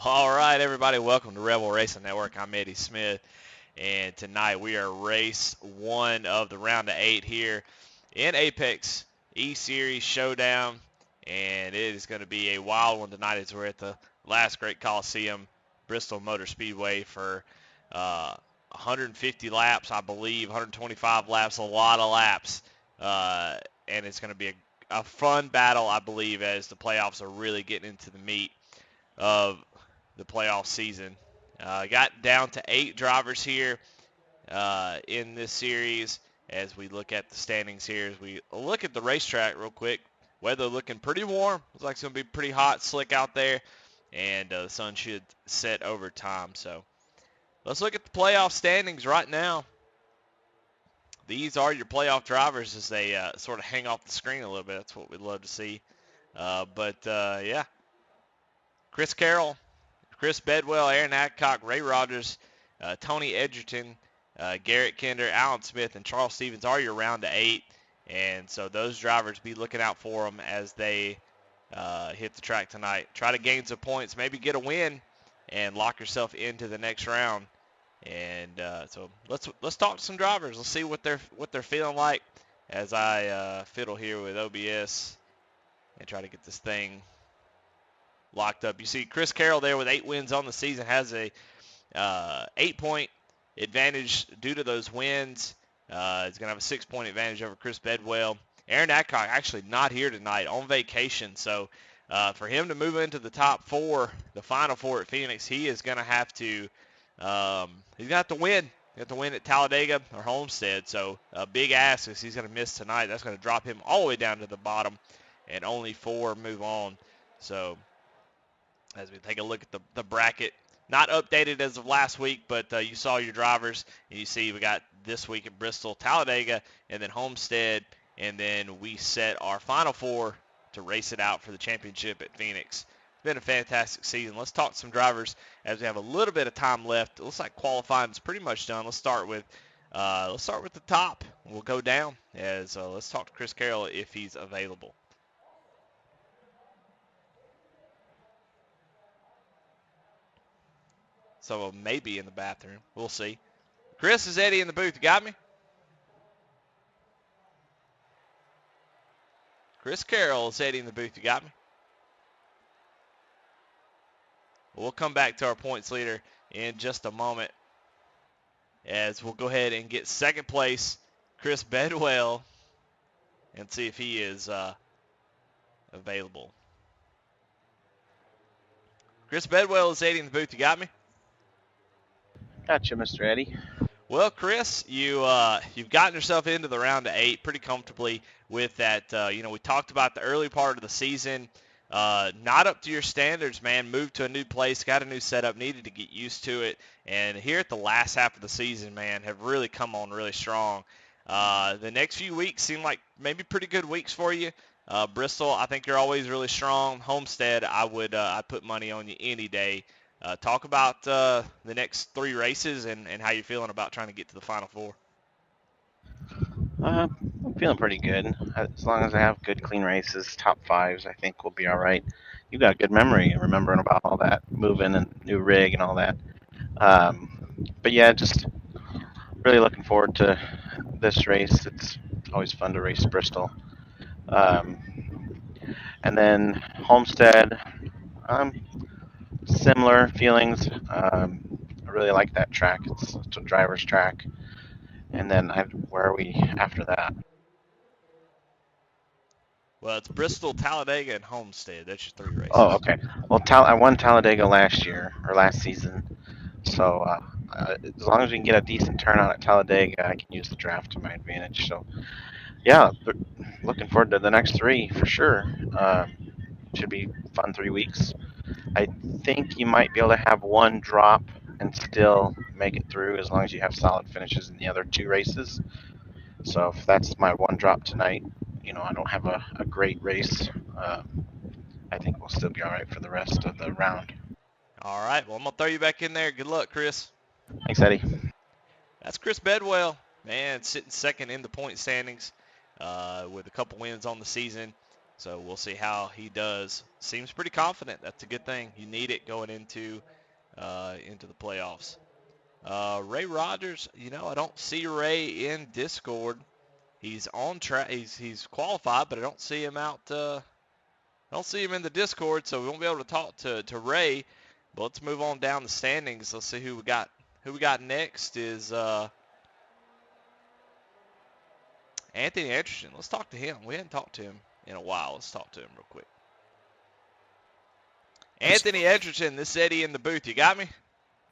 All right, everybody, welcome to Rebel Racing Network. I'm Eddie Smith, and tonight we are race 1 of the round of 8 here in Apex E-Series Showdown, and it is going to be a wild one tonight as we're at the last Great Coliseum, Bristol Motor Speedway for 150 laps, I believe, 125 laps, a lot of laps, and it's going to be a fun battle, I believe, as the playoffs are really getting into the meat of the playoff season. Got down to 8 drivers here in this series as we look at the standings here. As we look at the racetrack real quick, weather looking pretty warm. Looks like it's going to be pretty hot, slick out there, and the sun should set over time. So let's look at the playoff standings right now. These are your playoff drivers as they sort of hang off the screen a little bit. That's what we'd love to see. Yeah. Chris Carroll, Chris Bedwell, Aaron Adcock, Ray Rogers, Tony Edgerton, Garrett Kenner, Alan Smith, and Charles Stevens are your round to 8. And so those drivers, be looking out for them as they hit the track tonight. Try to gain some points, maybe get a win, and lock yourself into the next round. And so let's talk to some drivers. Let's see what they're feeling like as I fiddle here with OBS and try to get this thing locked up. You see Chris Carroll there with 8 wins on the season has a 8-point advantage due to those wins. He's going to have a 6-point advantage over Chris Bedwell. Aaron Adcock actually not here tonight, on vacation. So for him to move into the top 4, the final 4 at Phoenix, he is going to have to he's got to win. He has to win at Talladega or Homestead. So a big ask is he's going to miss tonight. That's going to drop him all the way down to the bottom, and only 4 move on. So as we take a look at the bracket, not updated as of last week, but you saw your drivers, and you see we got this week at Bristol, Talladega, and then Homestead, and then we set our final 4 to race it out for the championship at Phoenix. It's been a fantastic season. Let's talk to some drivers as we have a little bit of time left. It looks like qualifying is pretty much done. Let's start with the top. We'll go down as let's talk to Chris Carroll if he's available. So maybe in the bathroom. We'll see. Chris, is Eddie in the booth? You got me? Chris Carroll, is Eddie in the booth? You got me? We'll come back to our points leader in just a moment as we'll go ahead and get second place, Chris Bedwell, and see if he is available. Chris Bedwell, is Eddie in the booth? You got me? Gotcha, Mr. Eddie. Well, Chris, you've gotten yourself into the round of 8 pretty comfortably with that. We talked about the early part of the season. Not up to your standards, man. Moved to a new place, got a new setup, needed to get used to it. And here at the last half of the season, man, have really come on really strong. The next few weeks seem like maybe pretty good weeks for you. Bristol, I think you're always really strong. Homestead, I'd put money on you any day. Talk about the next 3 races and how you're feeling about trying to get to the Final 4. I'm feeling pretty good. As long as I have good, clean races, top 5s, I think we'll be all right. You got good memory, remembering about all that, moving and new rig and all that. But yeah, just really looking forward to this race. It's always fun to race Bristol. And then Homestead, similar feelings. I really like that track. It's a driver's track. And then where are we after that? Well, it's Bristol, Talladega, and Homestead. That's your 3 races. Oh, okay. Well, I won Talladega last season. So as long as we can get a decent turnout at Talladega, I can use the draft to my advantage. So, yeah, looking forward to the next 3 for sure. should be fun 3 weeks. I think you might be able to have one drop and still make it through as long as you have solid finishes in the other 2 races. So if that's my one drop tonight, I don't have a great race. I think we'll still be all right for the rest of the round. All right. Well, I'm going to throw you back in there. Good luck, Chris. Thanks, Eddie. That's Chris Bedwell, man, sitting second in the point standings with a couple wins on the season. So we'll see how he does. Seems pretty confident. That's a good thing. You need it going into the playoffs. Ray Rogers, I don't see Ray in Discord. He's on track. He's qualified, but I don't see him out. I don't see him in the Discord, so we won't be able to talk to Ray. But let's move on down the standings. Let's see who we got. Who we got next is Anthony Anderson. Let's talk to him. We haven't talked to him in a while. Let's talk to him real quick. Anthony Anderson, this is Eddie in the booth. You got me?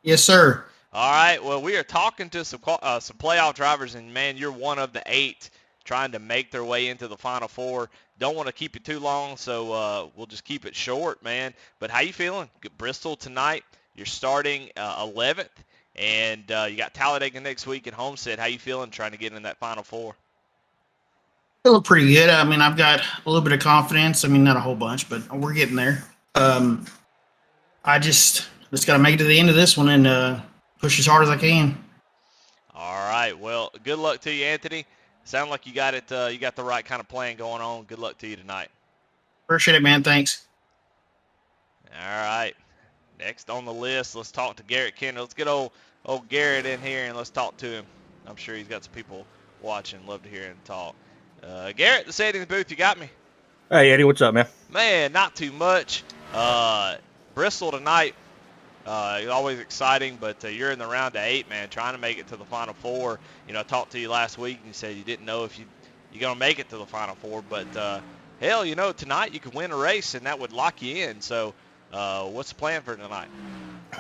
Yes, sir. All right. Well, we are talking to some playoff drivers, and, man, you're one of the 8 trying to make their way into the Final Four. Don't want to keep you too long, so we'll just keep it short, man. But how you feeling? Bristol tonight. You're starting 11th, and you got Talladega next week at Homestead. How you feeling trying to get in that Final Four? Feeling pretty good. I mean, I've got a little bit of confidence. I mean, not a whole bunch, but we're getting there. I just got to make it to the end of this one and push as hard as I can. All right. Well, good luck to you, Anthony. Sound like you got it. You got the right kind of plan going on. Good luck to you tonight. Appreciate it, man. Thanks. All right. Next on the list, let's talk to Garrett Kenner. Let's get old Garrett in here and let's talk to him. I'm sure he's got some people watching. Love to hear him talk. Garrett, the Eddie in the booth. You got me? Hey, Eddie. What's up, man? Man, not too much. Bristol tonight. Always exciting, but you're in the round of 8, man, trying to make it to the Final Four. I talked to you last week, and you said you didn't know if you're going to make it to the Final Four, but hell, tonight you could win a race, and that would lock you in. So what's the plan for tonight?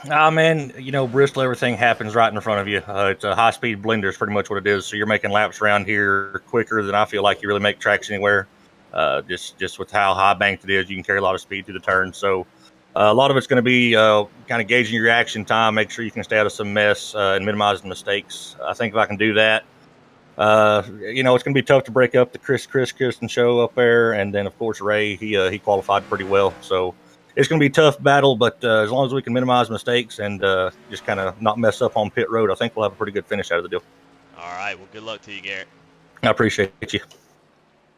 Man, Bristol, everything happens right in front of you. It's a high-speed blender is pretty much what it is, so you're making laps around here quicker than I feel like you really make tracks anywhere. Just with how high banked it is, you can carry a lot of speed through the turn, so a lot of it's going to be kind of gauging your reaction time, make sure you can stay out of some mess and minimizing mistakes. I think if I can do that, it's going to be tough to break up the Kristen show up there. And then, of course, Ray, he qualified pretty well. So it's going to be a tough battle, but as long as we can minimize mistakes and just kind of not mess up on pit road, I think we'll have a pretty good finish out of the deal. All right. Well, good luck to you, Garrett. I appreciate you.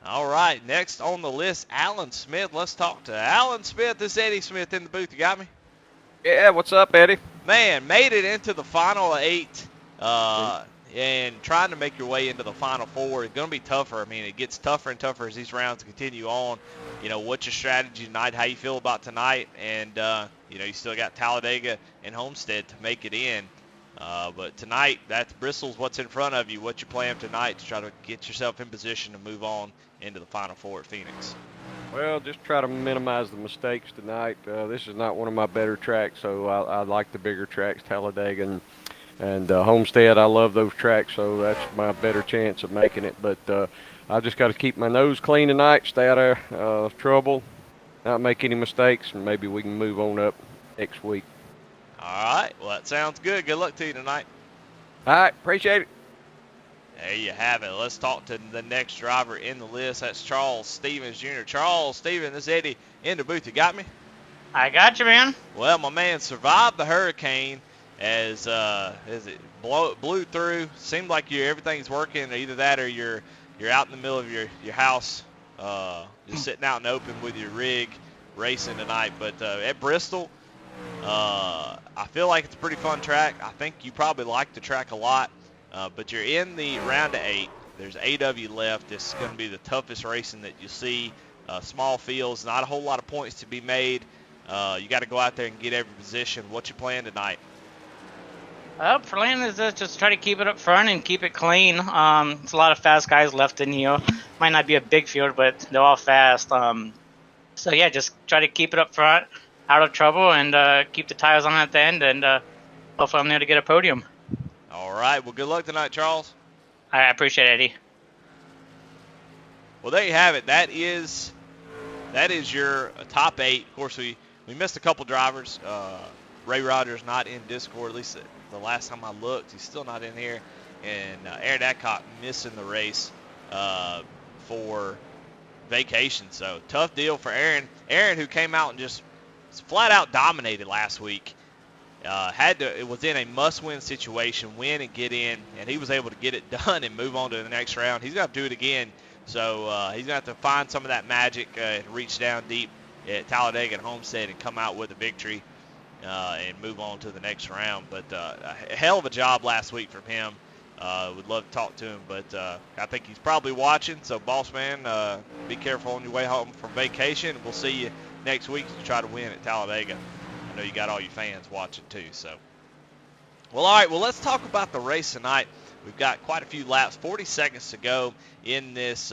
All right, next on the list, Alan Smith. Let's talk to Alan Smith. This is Eddie Smith in the booth. You got me? Yeah, what's up, Eddie? Man, made it into the Final 8 and trying to make your way into the Final Four. It's going to be tougher. I mean, it gets tougher and tougher as these rounds continue on. What's your strategy tonight? How you feel about tonight? And, you still got Talladega and Homestead to make it in. But tonight, that's Bristol's what's in front of you. What's your plan tonight to try to get yourself in position to move on into the Final Four at Phoenix? Well, just try to minimize the mistakes tonight. This is not one of my better tracks, so I like the bigger tracks, Talladega and Homestead. I love those tracks, so that's my better chance of making it. But I just got to keep my nose clean tonight, stay out of trouble, not make any mistakes, and maybe we can move on up next week. All right. Well, that sounds good. Good luck to you tonight. All right. Appreciate it. There you have it. Let's talk to the next driver in the list. That's Charles Stevens Jr. Charles Stevens, this is Eddie in the booth. You got me? I got you, man. Well, my man survived the hurricane as it blew through. Seemed like everything's working. Either that or you're out in the middle of your house just sitting out in the open with your rig racing tonight. But at Bristol, I feel like it's a pretty fun track. I think you probably like the track a lot. But you're in the round of 8. There's 8 of you left. This is going to be the toughest racing that you see. Small fields, not a whole lot of points to be made. You got to go out there and get every position. What's your plan tonight? Plan is just try to keep it up front and keep it clean. It's a lot of fast guys left in here. Might not be a big field, but they're all fast. So, yeah, just try to keep it up front, out of trouble, and keep the tires on at the end, and hopefully I'm there to get a podium. All right. Well, good luck tonight, Charles. I appreciate it, Eddie. Well, there you have it. That is that is your top 8. Of course, we missed a couple drivers. Ray Rogers not in Discord, at least the last time I looked. He's still not in here. And Aaron Adcock missing the race for vacation. So tough deal for Aaron. Aaron, who came out and just flat out dominated last week. It was in a must-win situation, win and get in, and he was able to get it done and move on to the next round. He's got to do it again. So he's going to have to find some of that magic and reach down deep at Talladega and Homestead and come out with a victory and move on to the next round. But a hell of a job last week from him. Would love to talk to him, but I think he's probably watching. So, boss man, be careful on your way home from vacation. We'll see you next week to try to win at Talladega. I know you got all your fans watching too. So, well, all right. Well, let's talk about the race tonight. We've got quite a few laps, 40 seconds to go in this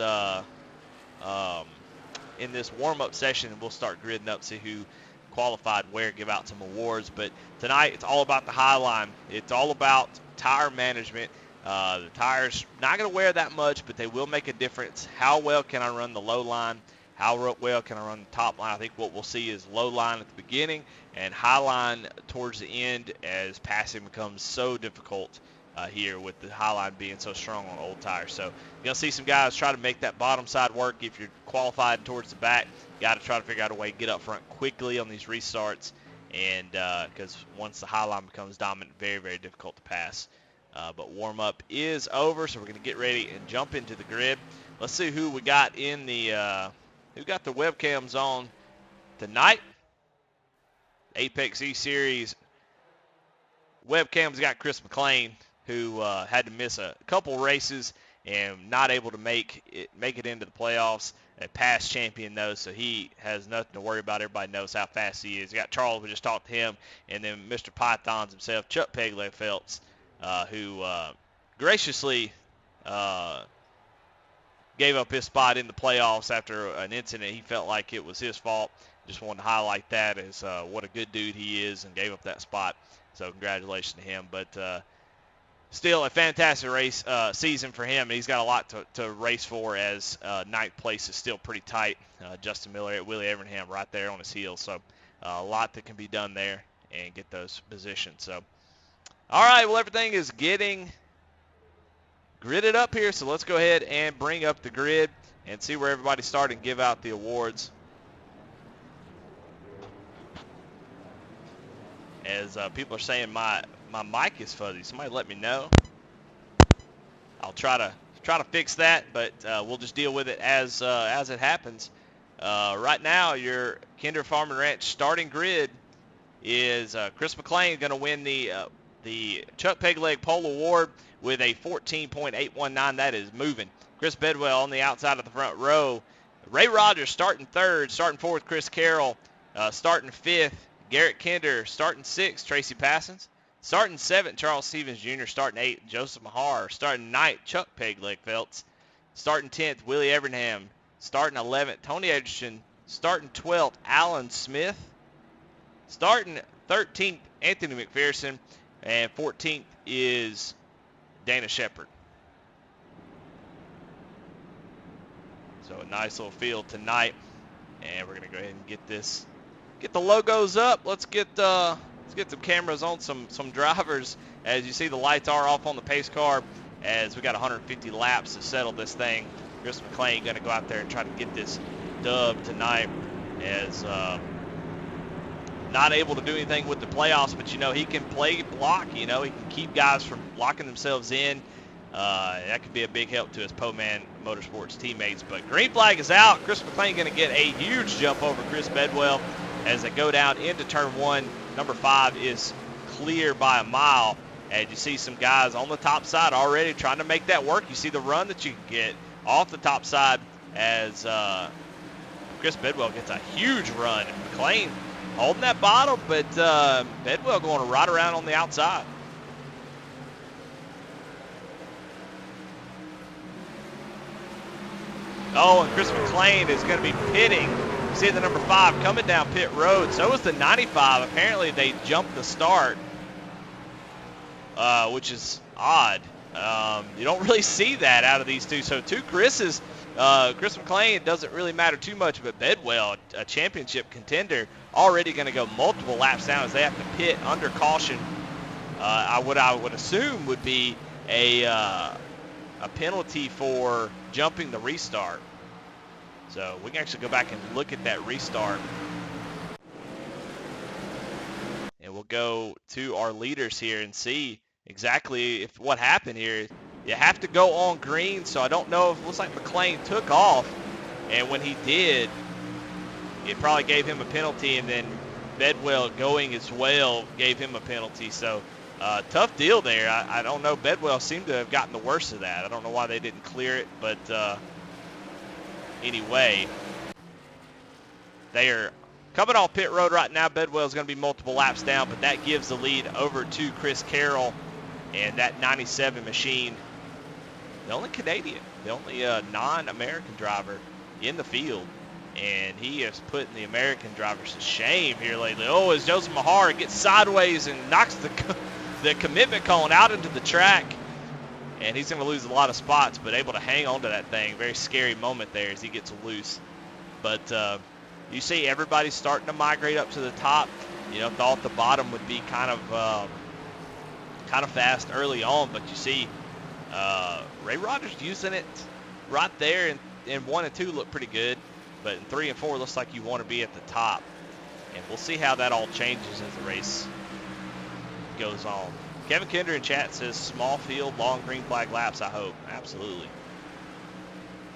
warm-up session, and we'll start gridding up, see who qualified where, give out some awards. But tonight, it's all about the high line. It's all about tire management. The tires not going to wear that much, but they will make a difference. How well can I run the low line? How well can I run the top line? I think what we'll see is low line at the beginning and high line towards the end as passing becomes so difficult here with the high line being so strong on old tires. So you're going to see some guys try to make that bottom side work. If you're qualified towards the back, you got to try to figure out a way to get up front quickly on these restarts, and because once the high line becomes dominant, very, very difficult to pass. But warm-up is over, so we're going to get ready and jump into the grid. Let's see who we got in the who got the webcams on tonight. Apex E-Series webcams got Chris McLean, who had to miss a couple races and not able to make it into the playoffs. A past champion, though, so he has nothing to worry about. Everybody knows how fast he is. You got Charles, we just talked to him, and then Mr. Pythons himself, Chuck Pegleg Phelps, who graciously gave up his spot in the playoffs after an incident. He felt like it was his fault. Just wanted to highlight that as what a good dude he is, and gave up that spot. So congratulations to him. But still a fantastic race season for him. He's got a lot to race for, as ninth place is still pretty tight. Justin Miller at Willie Evernham right there on his heels. So a lot that can be done there and get those positions. So, all right, well, everything is getting gridded up here. So let's go ahead and bring up the grid and see where everybody's starting and give out the awards. As people are saying my mic is fuzzy. Somebody let me know. I'll try to fix that, but we'll just deal with it as it happens. Right now, your Kinder Farm and Ranch starting grid is Chris McLean going to win the Chuck Pegleg Pole Award with a 14.819. That is moving. Chris Bedwell on the outside of the front row. Ray Rogers starting third. Starting fourth, Chris Carroll. Starting fifth, Garrett Kenner. Starting sixth, Tracy Passons. Starting seventh, Charles Stevens Jr. Starting eighth, Joseph Mahar. Starting ninth, Chuck Pegleg Phelps. Starting 10th, Willie Evernham. Starting 11th, Tony Edgerton. Starting 12th, Alan Smith. Starting 13th, Anthony McPherson. And 14th is Dana Shepard. So a nice little field tonight. And we're going to go ahead and get the logos up. Let's get some cameras on some drivers. As you see, the lights are off on the pace car as we got 150 laps to settle this thing. Chris McLean going to go out there and try to get this dub tonight, as not able to do anything with the playoffs, but he can play block. He can keep guys from locking themselves in. That could be a big help to his Poman Motorsports teammates. But green flag is out. Chris McLean going to get a huge jump over Chris Bedwell as they go down into turn one. Number 5 is clear by a mile. And you see some guys on the top side already trying to make that work. You see the run that you can get off the top side as Chris Bedwell gets a huge run. And McLean holding that bottle, but Bedwell going right around on the outside. Oh, and Chris McLean is going to be pitting. You see the number 5 coming down pit road. So is the 95. Apparently they jumped the start, which is odd. You don't really see that out of these two. So 2 Chris's Chris McLean, it doesn't really matter too much, but Bedwell, a championship contender, already going to go multiple laps down as they have to pit under caution. What I would assume would be a penalty for jumping the restart. So we can actually go back and look at that restart. And we'll go to our leaders here and see exactly what happened here. You have to go on green, so I don't know if it looks like McLean took off. And when he did, it probably gave him a penalty, and then Bedwell going as well gave him a penalty. So tough deal there. I don't know. Bedwell seemed to have gotten the worst of that. I don't know why they didn't clear it, but anyway, they are coming off pit road right now. Bedwell is going to be multiple laps down, but that gives the lead over to Chris Carroll and that 97 machine. The only Canadian, the only non-American driver in the field. And he is putting the American drivers to shame here lately. Oh, as Joseph Mahar gets sideways and knocks the commitment cone out into the track. And he's going to lose a lot of spots, but able to hang on to that thing. Very scary moment there as he gets loose. But you see everybody's starting to migrate up to the top. You know, thought the bottom would be kind of fast early on, but you see Ray Rogers using it right there, and 1 and 2 look pretty good, but in 3 and 4 looks like you want to be at the top. And we'll see how that all changes as the race goes on. Kevin Kinder in chat says small field, long green flag laps, I hope. Absolutely.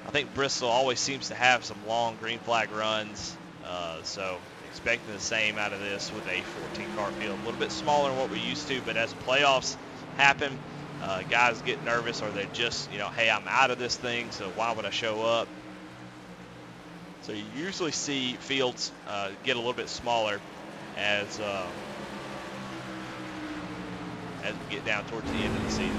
I think Bristol always seems to have some long green flag runs, so expecting the same out of this with a 14-car field. A little bit smaller than what we're used to, but as playoffs happen, guys get nervous, or they're just, you know, hey, I'm out of this thing, so why would I show up? So you usually see fields get a little bit smaller as we get down towards the end of the season.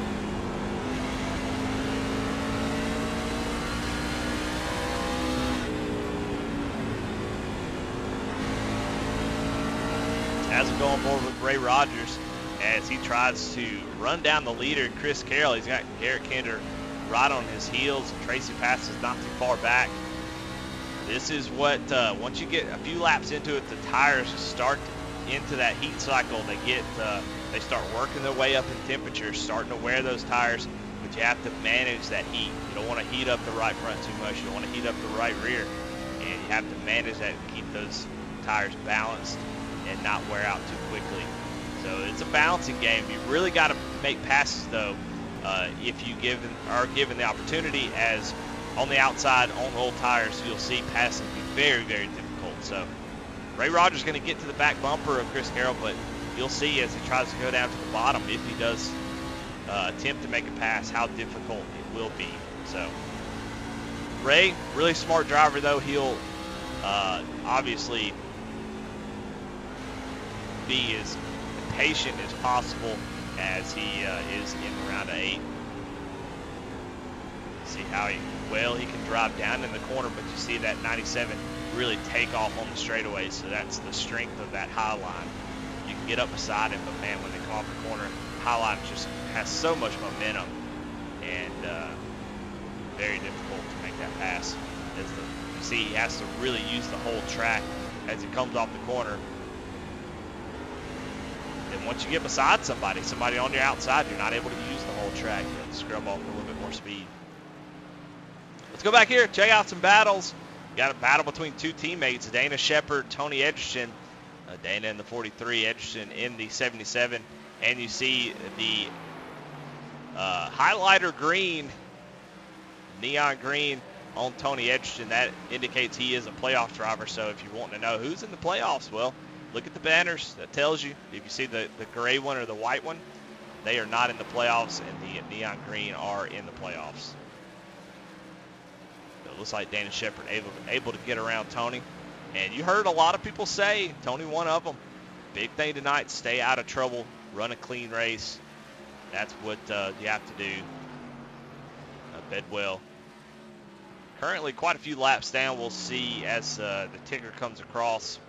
As we go on board with Ray Rogers, as he tries to run down the leader, Chris Carroll. He's got Garrett Kenner right on his heels. Tracy Pass is not too far back. This is what, once you get a few laps into it, the tires start into that heat cycle. They start working their way up in temperature, starting to wear those tires, but you have to manage that heat. You don't want to heat up the right front too much. You don't want to heat up the right rear, and you have to manage that and keep those tires balanced and not wear out too quickly. So it's a balancing game. You really got to make passes, though, if you are given the opportunity. As on the outside, on old tires, you'll see passing be very, very difficult. So Ray Rogers is going to get to the back bumper of Chris Carroll, but you'll see as he tries to go down to the bottom, if he does attempt to make a pass, how difficult it will be. So Ray, really smart driver, though. He'll obviously be as patient as possible as he is in round 8. See how well he can drive down in the corner, but you see that 97 really take off on the straightaway, so that's the strength of that high line. You can get up beside him, but man, when they come off the corner, high line just has so much momentum, and very difficult to make that pass. You see, he has to really use the whole track as he comes off the corner. And once you get beside somebody on your outside, you're not able to use the whole track. You have to scrub off a little bit more speed. Let's go back here, check out some battles. Got a battle between two teammates, Dana Shepard, Tony Edgerton. Dana in the 43, Edgerton in the 77. And you see the highlighter green, neon green on Tony Edgerton. That indicates he is a playoff driver. So if you want to know who's in the playoffs, well, look at the banners. That tells you. If you see the gray one or the white one, they are not in the playoffs, and the neon green are in the playoffs. So it looks like Dana Shepard able to get around Tony. And you heard a lot of people say, Tony one of them, big thing tonight, stay out of trouble, run a clean race. That's what you have to do. Bedwell currently quite a few laps down. We'll see as the ticker comes across.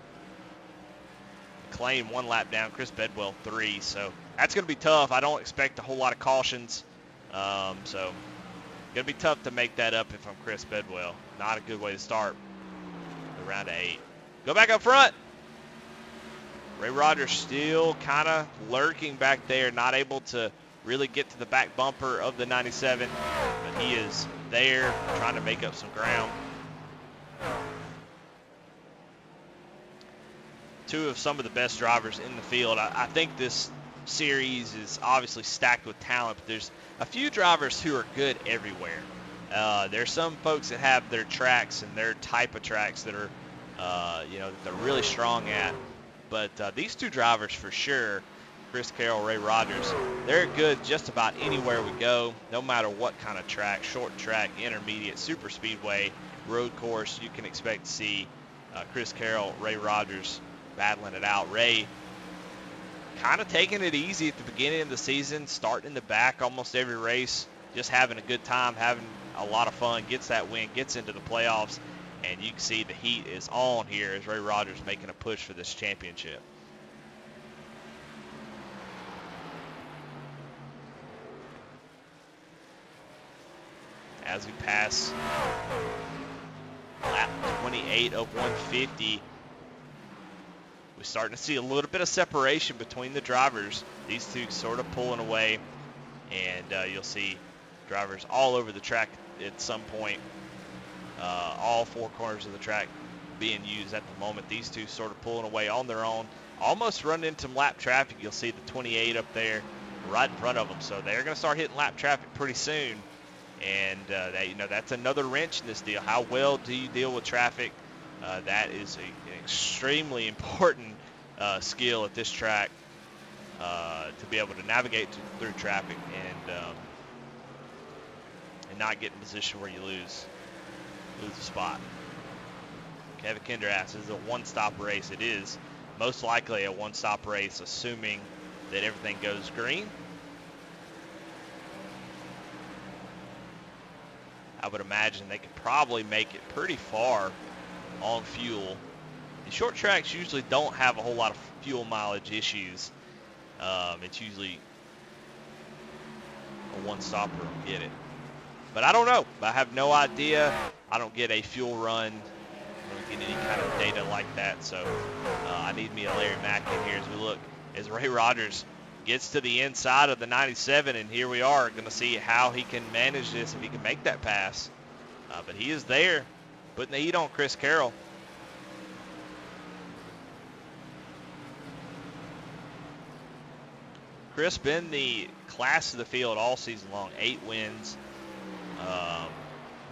McLean 1 lap down, Chris Bedwell 3. So that's going to be tough. I don't expect a whole lot of cautions. So got Going to be tough to make that up if I'm Chris Bedwell. Not a good way to start the round of 8. Go back up front. Ray Rogers still kind of lurking back there, not able to really get to the back bumper of the 97, but he is there trying to make up some ground. 2 of some of the best drivers in the field. I think this series is obviously stacked with talent, but there's a few drivers who are good everywhere. There's some folks that have their tracks and their type of tracks that are, that they're really strong at. But these 2 drivers for sure, Chris Carroll, Ray Rogers, they're good just about anywhere we go, no matter what kind of track, short track, intermediate, super speedway, road course. You can expect to see Chris Carroll, Ray Rogers battling it out. Ray kind of taking it easy at the beginning of the season, starting in the back almost every race, just having a good time, having a lot of fun, gets that win, gets into the playoffs, and you can see the heat is on here as Ray Rogers making a push for this championship. As we pass lap 28 of 150, we're starting to see a little bit of separation between the drivers. These 2 sort of pulling away, and you'll see drivers all over the track at some point. All 4 corners of the track being used at the moment. These 2 sort of pulling away on their own, almost running into lap traffic. You'll see the 28 up there right in front of them. So they're going to start hitting lap traffic pretty soon. And that's another wrench in this deal. How well do you deal with traffic? That is an extremely important skill at this track to be able to navigate through traffic and not get in a position where you lose a spot. Kevin Kinder asks, is it a one-stop race? It is most likely a one-stop race, assuming that everything goes green. I would imagine they could probably make it pretty far on fuel. The short tracks usually don't have a whole lot of fuel mileage issues. It's usually a one-stopper will get it. But I don't know. I have no idea. I don't get a fuel run. I don't get any kind of data like that. So I need me a Larry Mack in here as we look. As Ray Rogers gets to the inside of the 97, and here we are going to see how he can manage this, if he can make that pass. But he is there, putting the heat on Chris Carroll. Chris been the class of the field all season long, 8 wins,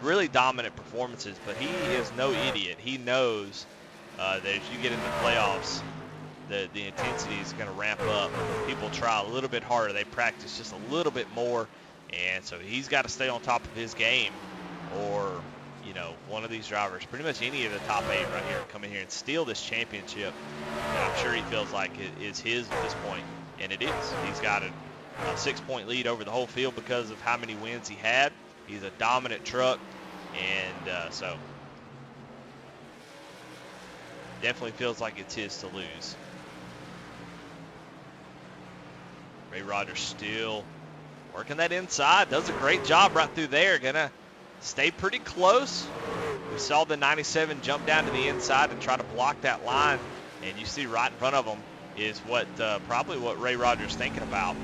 really dominant performances, but he is no idiot. He knows that if you get into the playoffs, the intensity is going to ramp up. People try a little bit harder. They practice just a little bit more, and so he's got to stay on top of his game, or one of these drivers, pretty much any of the top 8 right here, come in here and steal this championship that I'm sure he feels like it is his at this point, and it is. He's got a 6-point lead over the whole field because of how many wins he had. He's a dominant truck, and so definitely feels like it's his to lose. Ray Rogers still working that inside. Does a great job right through there. Gonna stay pretty close. We saw the 97 jump down to the inside and try to block that line. And you see right in front of him is probably what Ray Rogers is thinking about.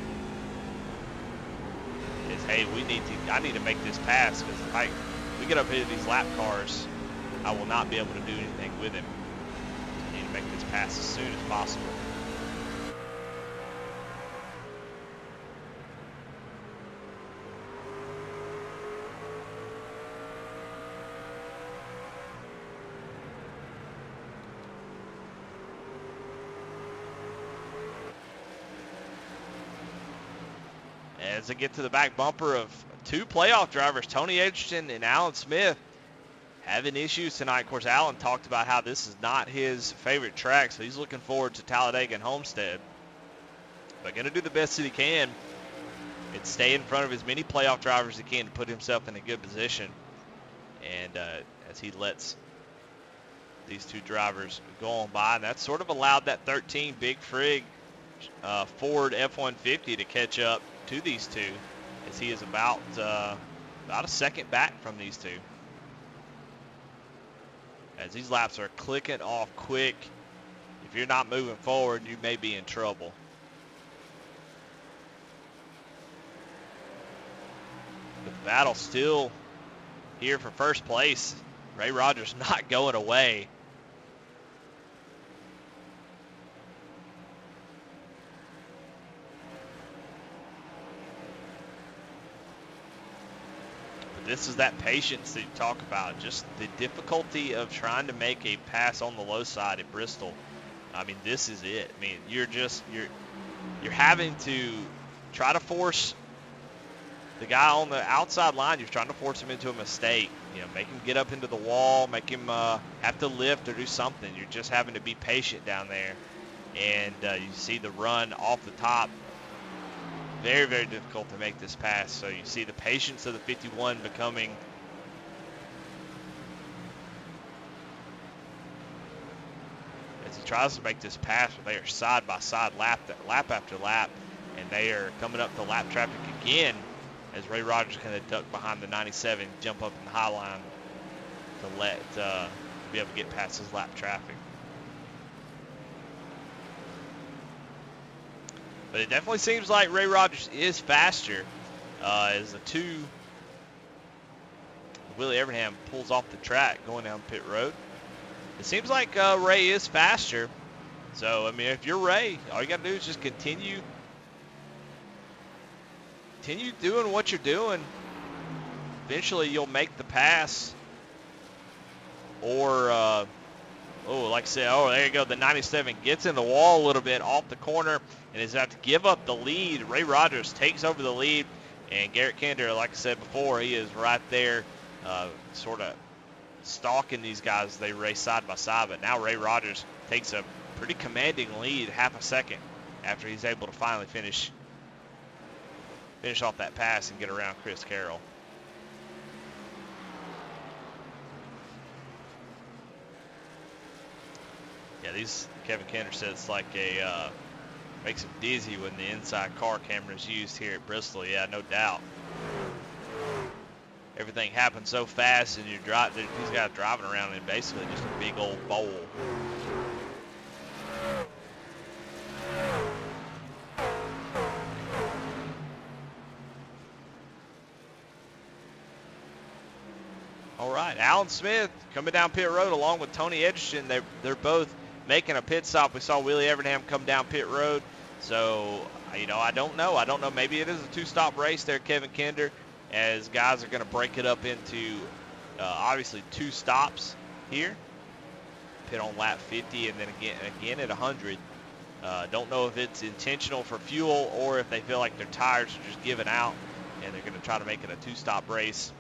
Is, hey, I need to make this pass, because if we get up into these lap cars, I will not be able to do anything with him. I need to make this pass as soon as possible. As they get to the back bumper of 2 playoff drivers, Tony Edgerton and Alan Smith, having issues tonight. Of course, Alan talked about how this is not his favorite track, so he's looking forward to Talladega and Homestead. But going to do the best that he can and stay in front of as many playoff drivers as he can to put himself in a good position. And as he lets these 2 drivers go on by, and that sort of allowed that 13 Big Frig Ford F-150 to catch up to these 2, as he is about About a second back from these two. As these laps are clicking off quick, if you're not moving forward, you may be in trouble. But the battle still here for first place. Ray Rogers not going away. But this is that patience that you talk about. Just the difficulty of trying to make a pass on the low side at Bristol. I mean, this is it. I mean, you're having to try to force the guy on the outside line. You're trying to force him into a mistake. You know, make him get up into the wall, make him have to lift or do something. You're just having to be patient down there. And you see the run off the top. Very, very difficult to make this pass. So you see the patience of the 51 becoming as he tries to make this pass, but they are side by side, lap after lap, and they are coming up to lap traffic again as Ray Rogers kind of duck behind the 97, jump up in the high line to let be able to get past his lap traffic. But it definitely seems like Ray Rogers is faster as the two, Willie Evernham pulls off the track going down pit road. It seems like Ray is faster. So, I mean, if you're Ray, all you got to do is just continue doing what you're doing. Eventually, you'll make the pass. Or, like I said, there you go. The 97 gets in the wall a little bit off the corner and is about to give up the lead. Ray Rogers takes over the lead. And Garrett Kenner, like I said before, he is right there sort of stalking these guys. They race side by side. But now Ray Rogers takes a pretty commanding lead, half a second, after he's able to finally finish off that pass and get around Chris Carroll. Yeah, Kevin Kenner says it's like makes him dizzy when the inside car camera is used here at Bristol. Yeah, no doubt. Everything happens so fast, and these guys driving around in basically just a big old bowl. All right, Alan Smith coming down pit road along with Tony Edgerton. They're both making a pit stop. We saw Willie Evernham come down pit road. So, I don't know. Maybe it is a two-stop race there, Kevin Kenner, as guys are going to break it up into obviously two stops here. Pit on lap 50 and then again at 100. Don't know if it's intentional for fuel or if they feel like their tires are just giving out and they're going to try to make it a two-stop race.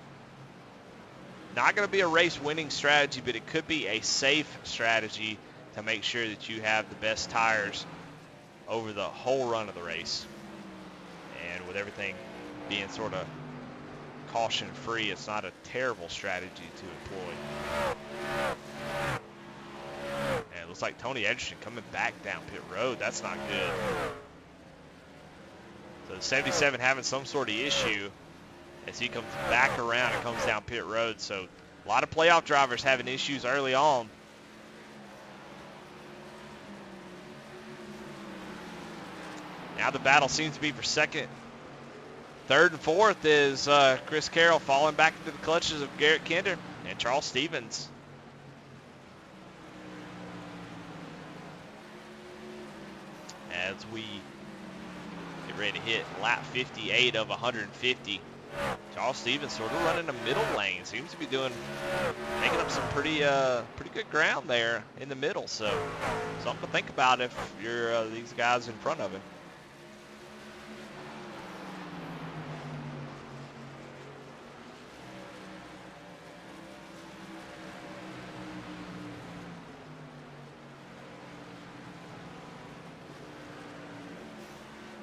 Not going to be a race-winning strategy, but it could be a safe strategy to make sure that you have the best tires over the whole run of the race. And with everything being sort of caution-free, it's not a terrible strategy to employ. And it looks like Tony Edgerton coming back down pit road. That's not good. So the 77 having some sort of issue as he comes back around and comes down pit road. So a lot of playoff drivers having issues early on. Now the battle seems to be for second. Third and fourth is Chris Carroll falling back into the clutches of Garrett Kenner and Charles Stevens. As we get ready to hit lap 58 of 150. Charles Stevens sort of running the middle lane. Seems to be making up some pretty good ground there in the middle. So something to think about if you're these guys in front of him.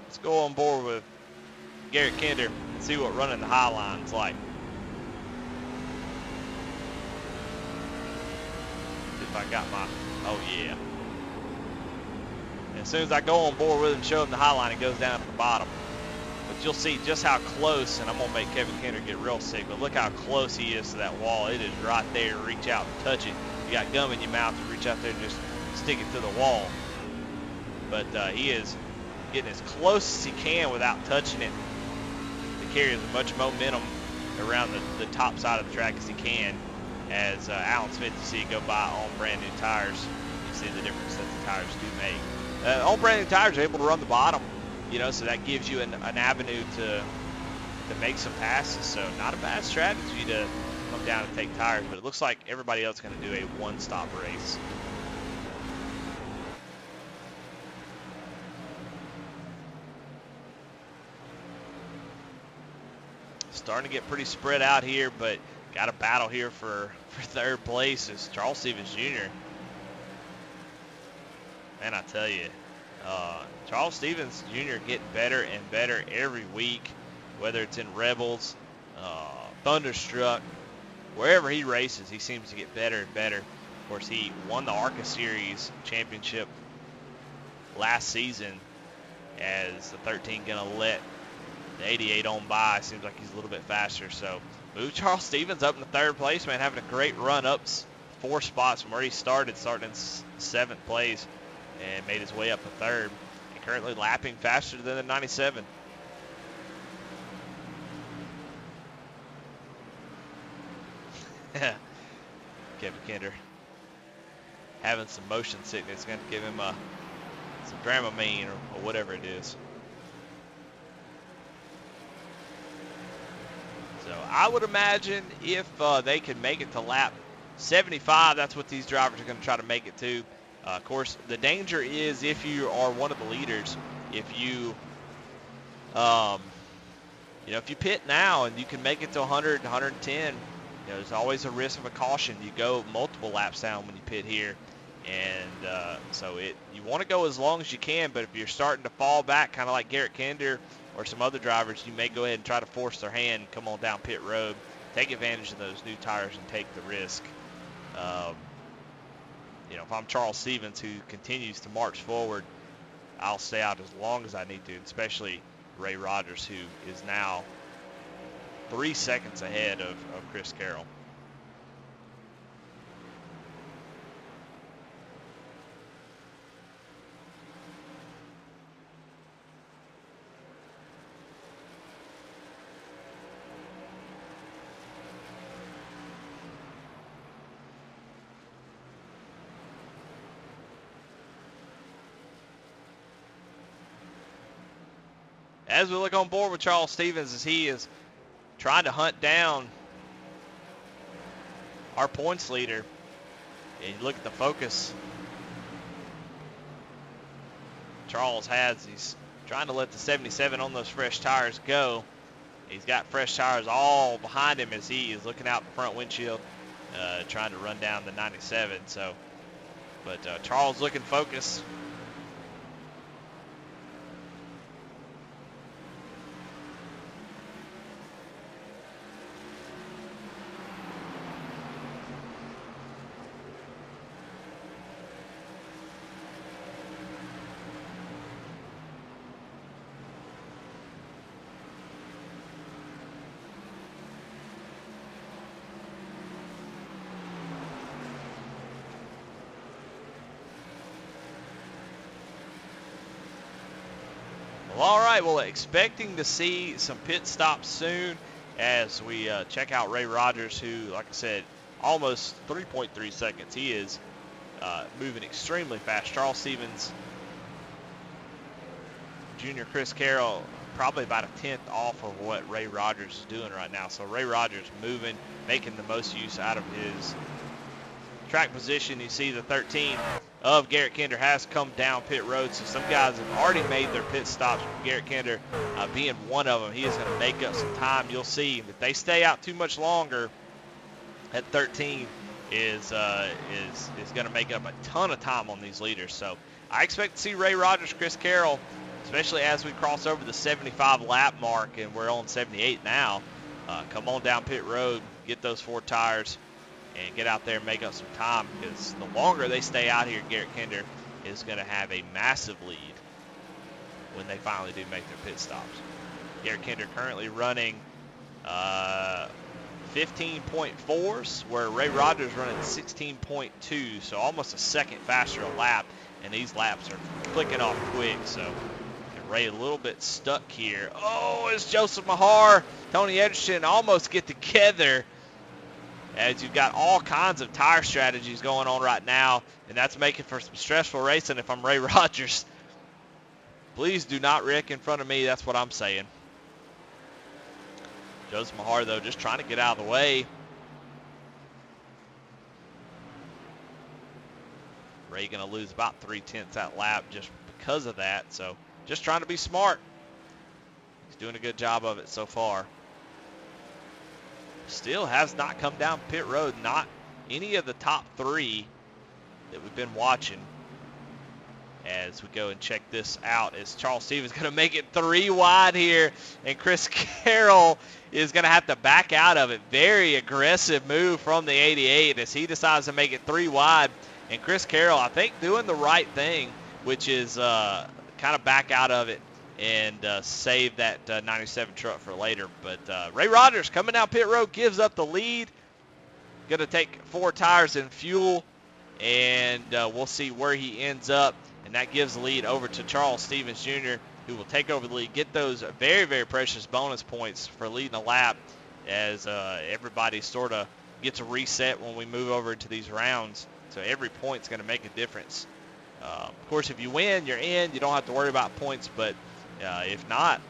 Let's go on board with Garrett Kenner and see what running the high line's like. See if I got oh yeah. As soon as I go on board with him, show him the high line, it goes down to the bottom. But you'll see just how close, and I'm going to make Kevin Kenner get real sick, but look how close he is to that wall. It is right there. Reach out and touch it. You got gum in your mouth to reach out there and just stick it to the wall. But he is getting as close as he can without touching it to carry as much momentum around the top side of the track as he can. As Alan Smith, you see, go by on brand new tires. You see the difference that the tires do make. On brand new tires are able to run the bottom, so that gives you an avenue to make some passes. So not a bad strategy to come down and take tires, but it looks like everybody else is going to do a one-stop race. Starting to get pretty spread out here, but got a battle here for third place is Charles Stevens Jr. Man, I tell you, Charles Stevens Jr. getting better and better every week, whether it's in Rebels, Thunderstruck, wherever he races, he seems to get better and better. Of course, he won the ARCA Series championship last season as the 13 going to let the 88 on by. Seems like he's a little bit faster. So move Charles Stevens up in the third place, man, having a great run up 4 spots from where he starting in 7th place and made his way up to 3rd. And currently lapping faster than the 97. Kevin Kenner having some motion sickness. Going to give him some Dramamine or whatever it is. So I would imagine if they can make it to lap 75, that's what these drivers are going to try to make it to. Of course, the danger is if you are one of the leaders, if you, if you pit now and you can make it to 100, 110, there's always a risk of a caution. You go multiple laps down when you pit here. And so you want to go as long as you can, but if you're starting to fall back, kind of like Garrett Kenner or some other drivers, you may go ahead and try to force their hand, come on down pit road, take advantage of those new tires and take the risk. If I'm Charles Stevens, who continues to march forward, I'll stay out as long as I need to, especially Ray Rogers, who is now 3 seconds ahead of Chris Carroll. As we look on board with Charles Stevens, as he is trying to hunt down our points leader, and you look at the focus Charles has, he's trying to let the 77 on those fresh tires go. He's got fresh tires all behind him as he is looking out the front windshield, trying to run down the 97. But Charles looking focused. Well, all right. Well, expecting to see some pit stops soon as we check out Ray Rogers, who, like I said, almost 3.3 seconds. He is moving extremely fast. Charles Stevens Jr., Chris Carroll, probably about a 10th off of what Ray Rogers is doing right now. So Ray Rogers moving, making the most use out of his track position. You see the 13 of Garrett Kenner has come down pit road. So some guys have already made their pit stops. Garrett Kenner being one of them. He is going to make up some time. You'll see if they stay out too much longer, at 13 is going to make up a ton of time on these leaders. So I expect to see Ray Rogers, Chris Carroll, especially as we cross over the 75 lap mark, and we're on 78 now. Come on down pit road, get those 4 tires, and get out there and make up some time, because the longer they stay out here, Garrett Kenner is going to have a massive lead when they finally do make their pit stops. Garrett Kenner currently running 15.4s, where Ray Rogers running 16.2, so almost a second faster a lap, and these laps are clicking off quick, so Ray a little bit stuck here. Oh, it's Joseph Mahar, Tony Edgerton almost get together, as you've got all kinds of tire strategies going on right now, and that's making for some stressful racing if I'm Ray Rogers. Please do not wreck in front of me, that's what I'm saying. Joseph Mahar, though, just trying to get out of the way. Ray going to lose about 3/10 that lap just because of that, so just trying to be smart. He's doing a good job of it so far. Still has not come down pit road, not any of the top three that we've been watching. As we go and check this out, is Charles Stevens going to make it 3 wide here, and Chris Carroll is going to have to back out of it. Very aggressive move from the 88 as he decides to make it 3 wide, and Chris Carroll, I think, doing the right thing, which is kind of back out of it and save that 97 truck for later. But Ray Rogers coming down pit road gives up the lead. Going to take 4 tires and fuel, and we'll see where he ends up. And that gives the lead over to Charles Stevens Jr., who will take over the lead, get those very, very precious bonus points for leading a lap, as everybody sort of gets a reset when we move over into these rounds. So every point's going to make a difference. Of course, if you win, you're in. You don't have to worry about points. But if not,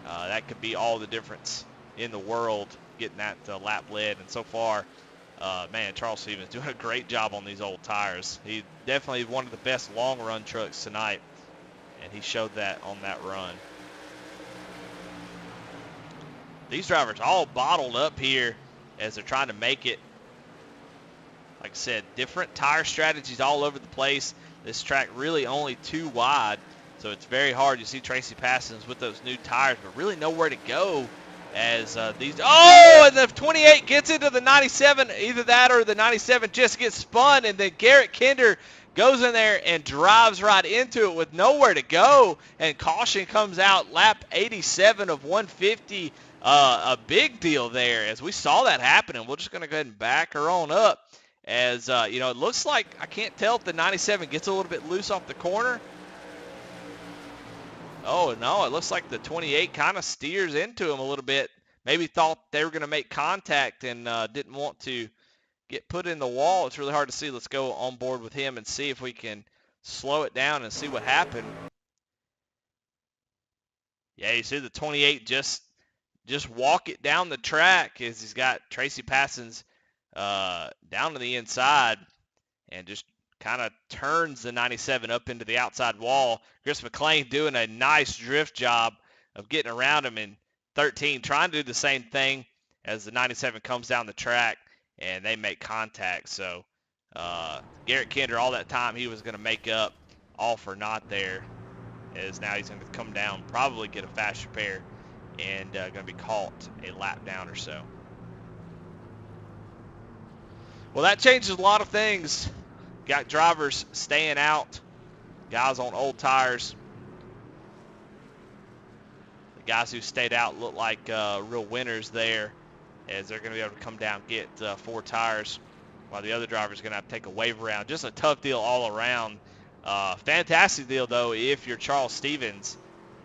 that could be all the difference in the world, getting that lap led. And so far, man, Charles Stevens doing a great job on these old tires. He definitely one of the best long-run trucks tonight, and he showed that on that run. These drivers all bottled up here as they're trying to make it. Like I said, different tire strategies all over the place. This track really only 2 wide, so it's very hard. You see Tracy Passons with those new tires, but really nowhere to go. As these, oh, and the 28 gets into the 97, either that or the 97 just gets spun, and then Garrett Kenner goes in there and drives right into it with nowhere to go, and caution comes out, lap 87 of 150, a big deal there, as we saw that happen, and we're just going to go ahead and back her on up, as, you know, it looks like, I can't tell if the 97 gets a little bit loose off the corner. Oh, no, it looks like the 28 kind of steers into him a little bit. Maybe thought they were going to make contact and didn't want to get put in the wall. It's really hard to see. Let's go on board with him and see if we can slow it down and see what happened. Yeah, you see the 28 just walk it down the track as he's got Tracy Passons down to the inside and just kind of turns the 97 up into the outside wall. Chris McLean doing a nice drift job of getting around him in 13, trying to do the same thing as the 97 comes down the track, and they make contact. So Garrett Kenner, all that time he was going to make up, all for naught there, as now he's going to come down, probably get a fast repair, and going to be caught a lap down or so. Well, that changes a lot of things. Got drivers staying out, guys on old tires. The guys who stayed out look like real winners there, as they're going to be able to come down and get 4 tires, while the other drivers are going to have to take a wave around. Just a tough deal all around. Fantastic deal, though, if you're Charles Stevens,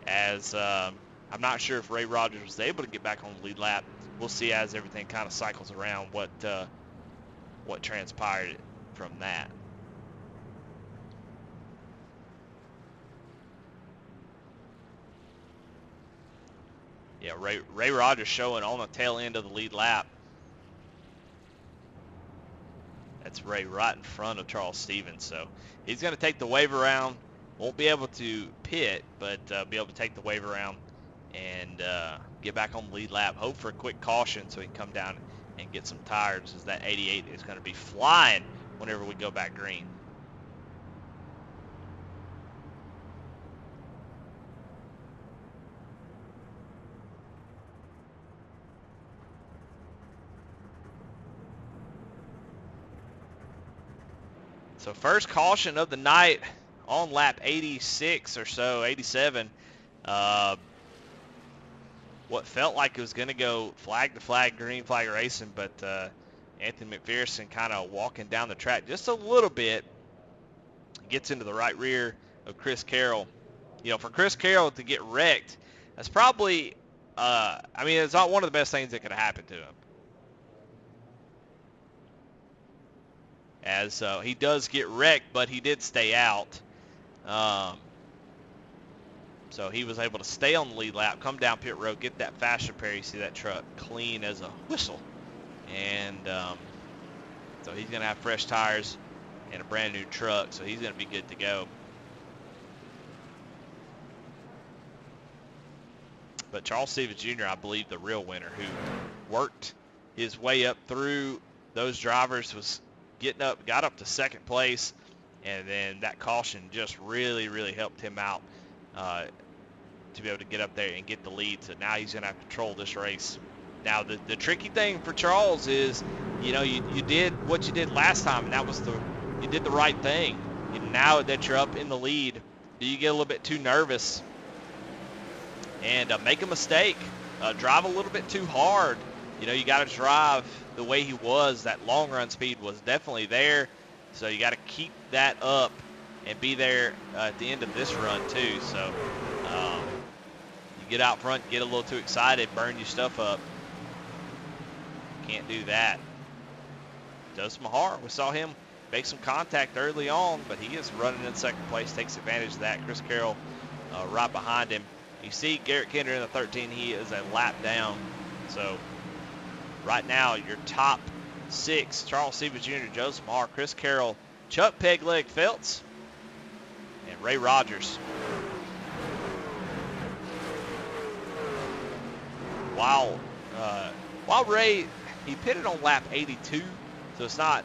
as I'm not sure if Ray Rogers was able to get back on the lead lap. We'll see as everything kind of cycles around what transpired from that. Yeah, Ray Rogers showing on the tail end of the lead lap. That's Ray right in front of Charles Stevens. So he's going to take the wave around. Won't be able to pit, but be able to take the wave around and get back on the lead lap. Hope for a quick caution so he can come down and get some tires, as that 88 is going to be flying whenever we go back green. So first caution of the night on lap 86 or so, 87. what felt like it was going to go flag to flag, green flag racing, but Anthony McPherson kind of walking down the track just a little bit, gets into the right rear of Chris Carroll. For Chris Carroll to get wrecked, that's probably, it's not one of the best things that could have happened to him. As he does get wrecked, but he did stay out. So he was able to stay on the lead lap, come down pit road, get that fast repair. You see that truck clean as a whistle. And so he's going to have fresh tires and a brand new truck, so he's going to be good to go. But Charles Stevens Jr., I believe the real winner, who worked his way up through those drivers, got up to second place, and then that caution just really, really helped him out to be able to get up there and get the lead. So now he's going to have to control this race. Now, the tricky thing for Charles is, you did what you did last time, and that was you did the right thing. Now that you're up in the lead, do you get a little bit too nervous and make a mistake, drive a little bit too hard? You got to drive the way he was. That long run speed was definitely there, so you got to keep that up and be there at the end of this run too. So you get out front, get a little too excited, burn your stuff up. Can't do that. Joseph Mahar, we saw him make some contact early on, but he is running in second place, takes advantage of that. Chris Carroll right behind him. You see Garrett Kenner in the 13, he is a lap down. So right now, your top 6, Charles Stevens Jr., Joseph Mahar, Chris Carroll, Chuck Pegleg Felts, and Ray Rogers. While Ray, he pitted on lap 82, so it's not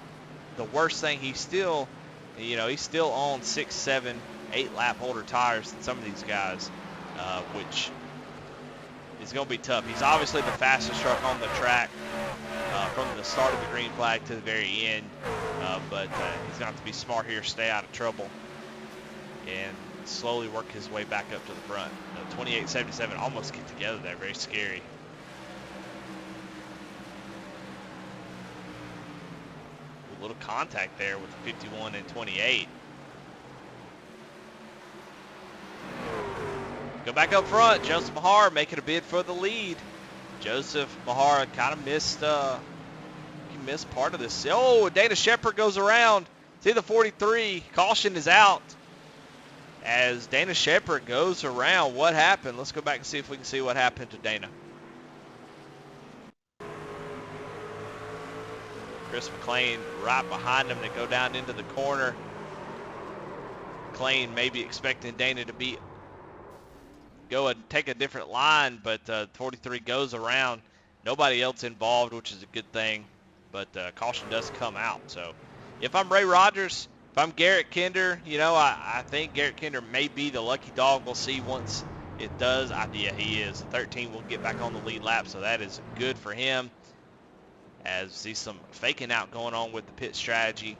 the worst thing. He's still, he's still on 6, 7, 8 lap older tires than some of these guys, which is going to be tough. He's obviously the fastest truck on the track from the start of the green flag to the very end, but he's going to have to be smart here, stay out of trouble, and slowly work his way back up to the front. 28.77 almost get together there, very scary. A little contact there with the 51 and 28. Go back up front. Joseph Mahar making a bid for the lead. Joseph Mahar kind of missed part of this. Oh, Dana Shepard goes around. See the 43. Caution is out. As Dana Shepard goes around, what happened? Let's go back and see if we can see what happened to Dana. Chris McLean right behind him. They go down into the corner. McLean maybe expecting Dana to go and take a different line, but 43 goes around. Nobody else involved, which is a good thing, but caution does come out. So if I'm Ray Rogers, if I'm Garrett Kenner, I think Garrett Kenner may be the lucky dog. We'll see once it does. Yeah, he is. The 13 will get back on the lead lap, so that is good for him. As see some faking out going on with the pit strategy.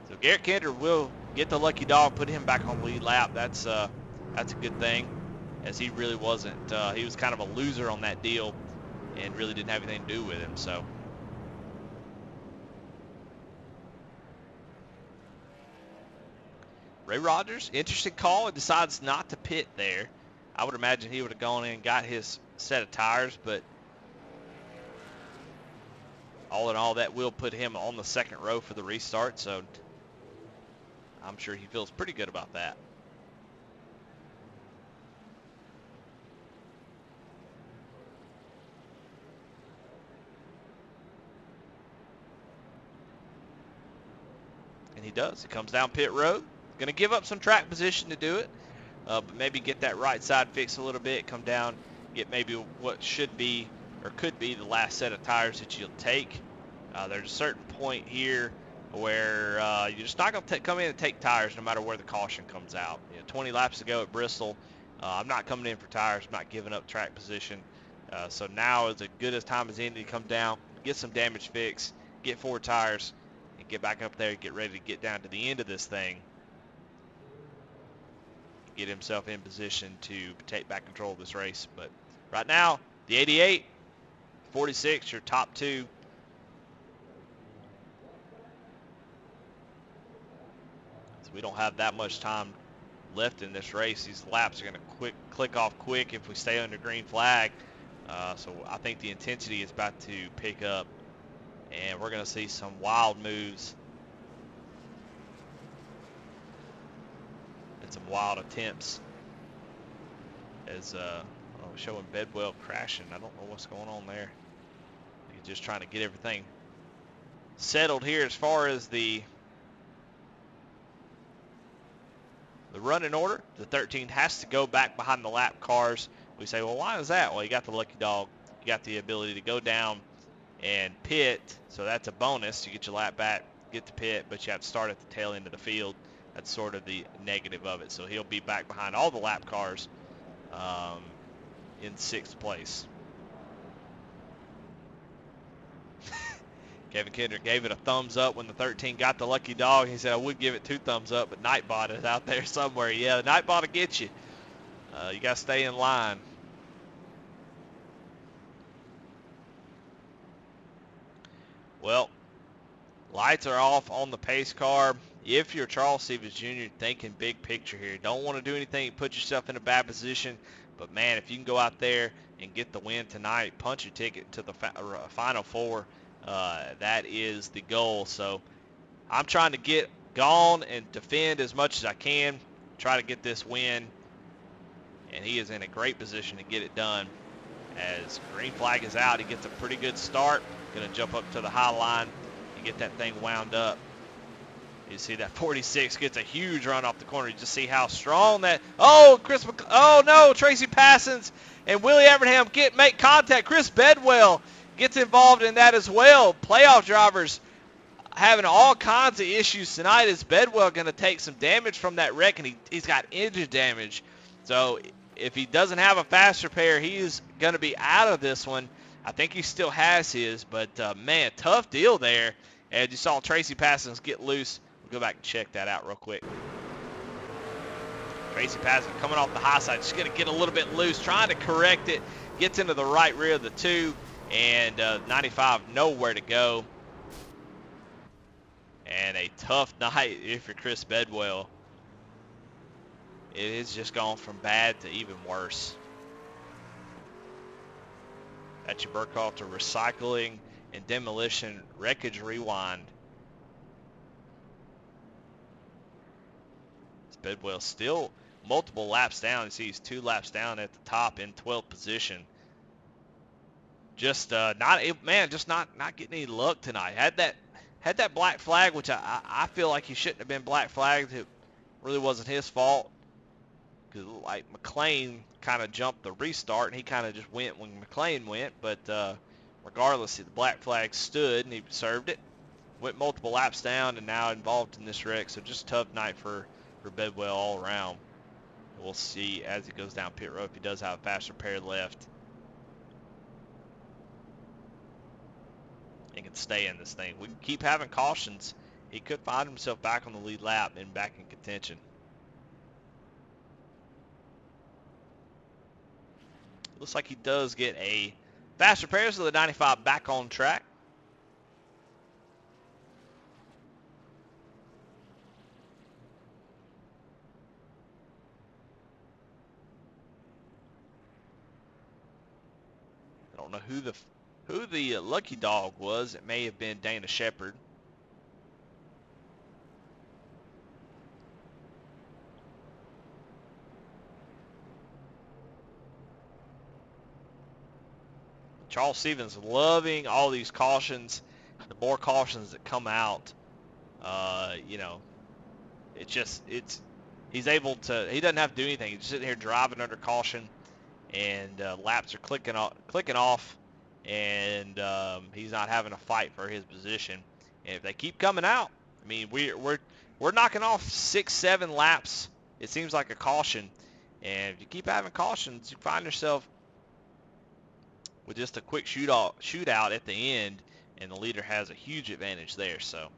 So Garrett Kenner will get the lucky dog, put him back on the lead lap. That's a good thing, as he really wasn't. He was kind of a loser on that deal and really didn't have anything to do with him. So Ray Rogers, interesting call, and decides not to pit there. I would imagine he would have gone in and got his set of tires, but all in all, that will put him on the second row for the restart, so I'm sure he feels pretty good about that. And he does. He comes down pit road. Going to give up some track position to do it, but maybe get that right side fixed a little bit, come down, get maybe what should be or could be the last set of tires that you'll take. There's a certain point here where you're just not going to come in and take tires no matter where the caution comes out. 20 laps ago at Bristol, I'm not coming in for tires, I'm not giving up track position. So now is as good as time as any to come down, get some damage fixed, get 4 tires, and get back up there, get ready to get down to the end of this thing. Get himself in position to take back control of this race. But right now, The 88, 46, your top two. So we don't have that much time left in this race. These laps are going to click off quick if we stay under green flag. So I think the intensity is about to pick up, and we're going to see some wild moves and some wild attempts as showing Bedwell crashing. I don't know what's going on there. He's just trying to get everything settled here as far as the running order. The 13 has to go back behind the lap cars. We say, well, why is that? Well, you got the lucky dog. You got the ability to go down and pit, so that's a bonus. You get your lap back, get the pit, but you have to start at the tail end of the field. That's sort of the negative of it. So he'll be back behind all the lap cars in 6th place. Kevin Kenner gave it a thumbs up when the 13 got the lucky dog. He said, I would give it 2 thumbs up, but Nightbot is out there somewhere. Yeah, the Nightbot will get you. You got to stay in line. Well, lights are off on the pace car. If you're Charles Stevens Jr., thinking big picture here. Don't want to do anything, put yourself in a bad position. But, man, if you can go out there and get the win tonight, punch your ticket to the Final Four, that is the goal. So I'm trying to get gone and defend as much as I can, try to get this win. And he is in a great position to get it done. As green flag is out, he gets a pretty good start. Going to jump up to the high line and get that thing wound up. You see that 46 gets a huge run off the corner. You just see how strong that. Oh, oh no, Tracy Passons and Willie Evernham make contact. Chris Bedwell gets involved in that as well. Playoff drivers having all kinds of issues tonight. Is Bedwell going to take some damage from that wreck? And he's got engine damage. So if he doesn't have a faster pair, he is going to be out of this one. I think he still has his, but man, tough deal there. And you saw Tracy Passons get loose. We'll go back and check that out real quick. Tracy Passons coming off the high side, just going to get a little bit loose, trying to correct it. Gets into the right rear of the 2, and 95 nowhere to go. And a tough night if you're Chris Bedwell. It has just gone from bad to even worse. That's your Burkhalter Recycling and Demolition Wreckage Rewind. Bedwell still multiple laps down. You see he's 2 laps down at the top in 12th position. Just not getting any luck tonight. Had that black flag, which I feel like he shouldn't have been black flagged. It really wasn't his fault. Because like McLean kind of jumped the restart, and he kind of just went when McLean went. But regardless, the black flag stood, and he served it. Went multiple laps down, and now involved in this wreck. So just a tough night for Bedwell all around. We'll see as he goes down pit road if he does have a faster pair left. And can stay in this thing. We can keep having cautions. He could find himself back on the lead lap and back in contention. Looks like he does get a faster pair, so the 95 back on track. I don't know who the lucky dog was. It may have been Dana Shepard. Charles Stevens loving all these cautions. The more cautions that come out, he's able to. He doesn't have to do anything. He's just sitting here driving under caution, and laps are clicking off, and he's not having a fight for his position. And if they keep coming out, I mean, we're knocking off 6-7 laps. It seems like a caution, and if you keep having cautions, you find yourself with just a quick shootout at the end, and the leader has a huge advantage there. So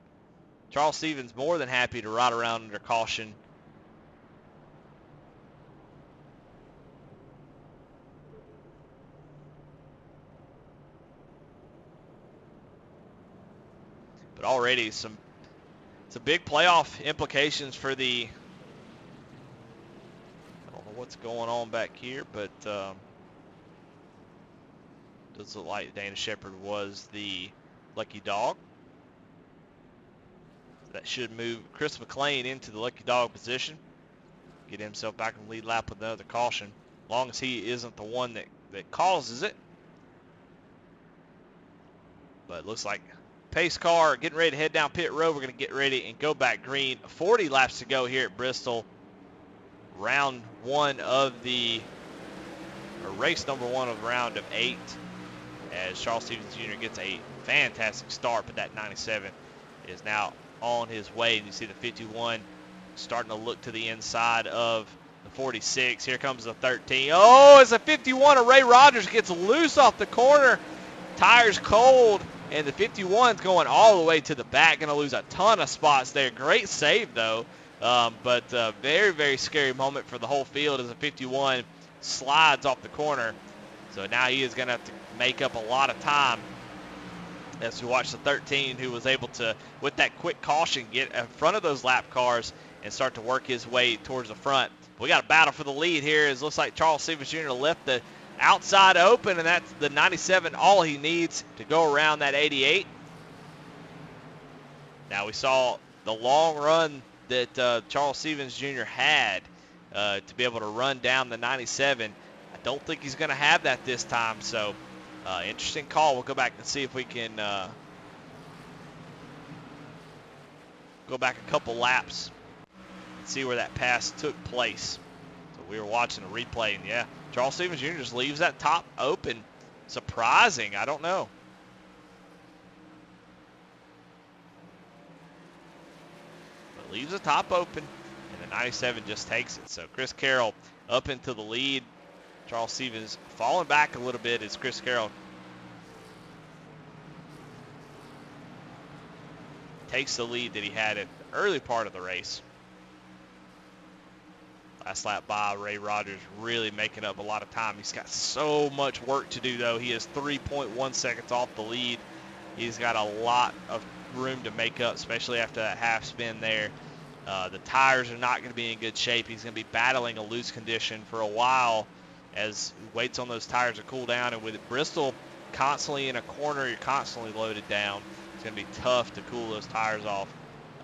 Charles Stevens more than happy to ride around under caution. But already some big playoff implications for the, I don't know what's going on back here, but does look like Dana Shepherd was the lucky dog. So that should move Chris McLean into the lucky dog position. Get himself back in the lead lap with another caution. As long as he isn't the one that causes it. But it looks like pace car getting ready to head down pit road. We're going to get ready and go back green. 40 laps to go here at Bristol. Round one of the, or race number one of round of 8. As Charles Stevens Jr. gets a fantastic start, but that 97 is now on his way. And you see the 51 starting to look to the inside of the 46. Here comes the 13. Oh, it's a 51. Ray Rogers gets loose off the corner. Tires cold, and the 51's going all the way to the back. Going to lose a ton of spots there. Great save, though. But very, very scary moment for the whole field as the 51 slides off the corner. So now he is going to have to make up a lot of time as we watch the 13, who was able to, with that quick caution, get in front of those lap cars and start to work his way towards the front. We got a battle for the lead here. It looks like Charles Stevens Jr. left the outside open, and that's the 97 all he needs to go around that 88. Now we saw the long run that Charles Stevens Jr. had to be able to run down the 97. I don't think he's going to have that this time, so interesting call. We'll go back and see if we can go back a couple laps and see where that pass took place. So we were watching a replay, and yeah, Charles Stevens Jr. just leaves that top open. Surprising, I don't know. But leaves the top open, and the 97 just takes it. So Chris Carroll up into the lead. Charles Stevens falling back a little bit as Chris Carroll takes the lead that he had at the early part of the race. Last lap by Ray Rogers, really making up a lot of time. He's got so much work to do, though. He is 3.1 seconds off the lead. He's got a lot of room to make up, especially after that half spin there. The tires are not going to be in good shape. He's going to be battling a loose condition for a while as he waits on those tires to cool down. And with Bristol constantly in a corner, you're constantly loaded down. It's going to be tough to cool those tires off.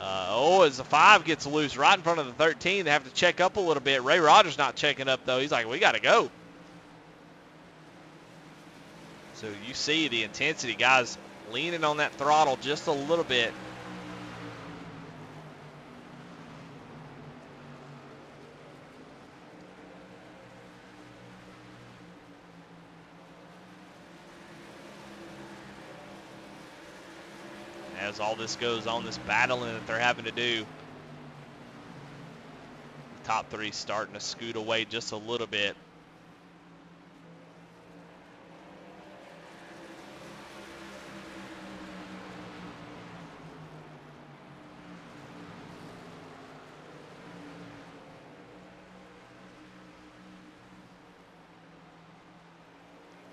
As the 5 gets loose right in front of the 13, they have to check up a little bit. Ray Rogers not checking up, though. He's like, we got to go. So you see the intensity, guys leaning on that throttle just a little bit. As all this goes on, this battling that they're having to do, the top 3 starting to scoot away just a little bit.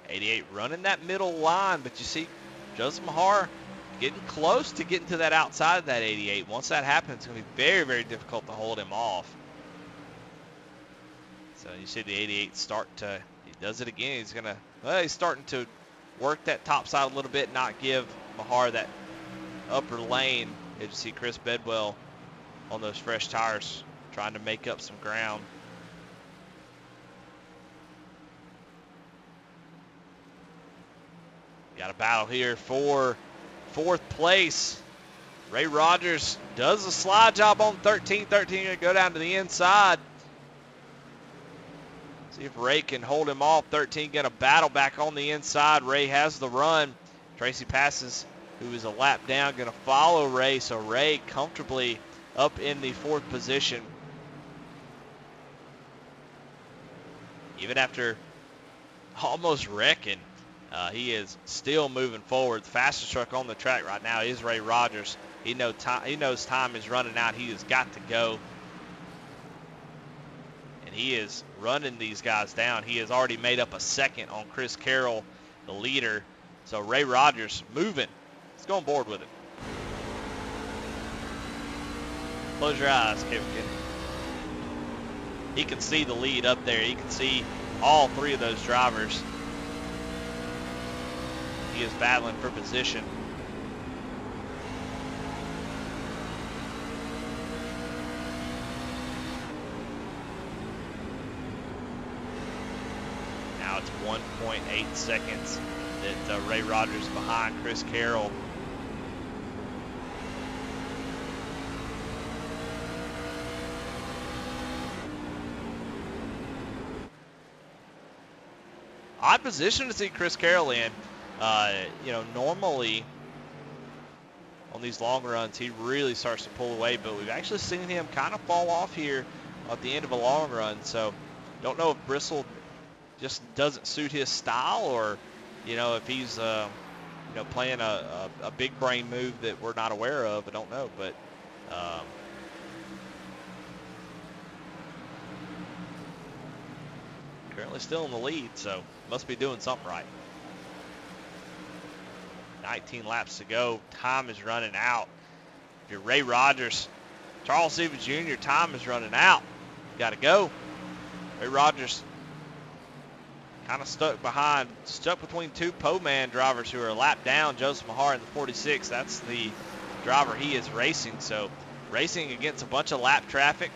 '88 running that middle line, but you see Joseph Mahar getting close to getting to that outside of that 88. Once that happens, it's going to be very, very difficult to hold him off. So you see the 88 start to, he does it again. He's going to, well, he's starting to work that top side a little bit, not give Mahar that upper lane. You see Chris Bedwell on those fresh tires trying to make up some ground. Got a battle here for 4th place. Ray Rogers does a slide job on 13. 13 going to go down to the inside. See if Ray can hold him off. 13 going to battle back on the inside. Ray has the run. Tracy Passes, who is a lap down, going to follow Ray. So Ray comfortably up in the 4th position. Even after almost wrecking, he is still moving forward. The fastest truck on the track right now is Ray Rogers. He knows time is running out. He has got to go. And he is running these guys down. He has already made up a second on Chris Carroll, the leader. So Ray Rogers moving. Let's go on board with it. Close your eyes, Kevin. He can see the lead up there. He can see all three of those drivers. He is battling for position. Now it's 1.8 seconds that Ray Rogers is behind Chris Carroll. Odd position to see Chris Carroll in. Normally on these long runs, he really starts to pull away, but we've actually seen him kind of fall off here at the end of a long run. So don't know if Bristol just doesn't suit his style, or, if he's, playing a big brain move that we're not aware of. I don't know, but currently still in the lead, so must be doing something right. 19 laps to go. Time is running out. If you're Ray Rogers, Charles Stevens Jr., time is running out. You got to go. Ray Rogers kind of stuck between two Po-Man drivers who are a lap down. Joseph Mahar in the 46. That's the driver he is racing. So racing against a bunch of lap traffic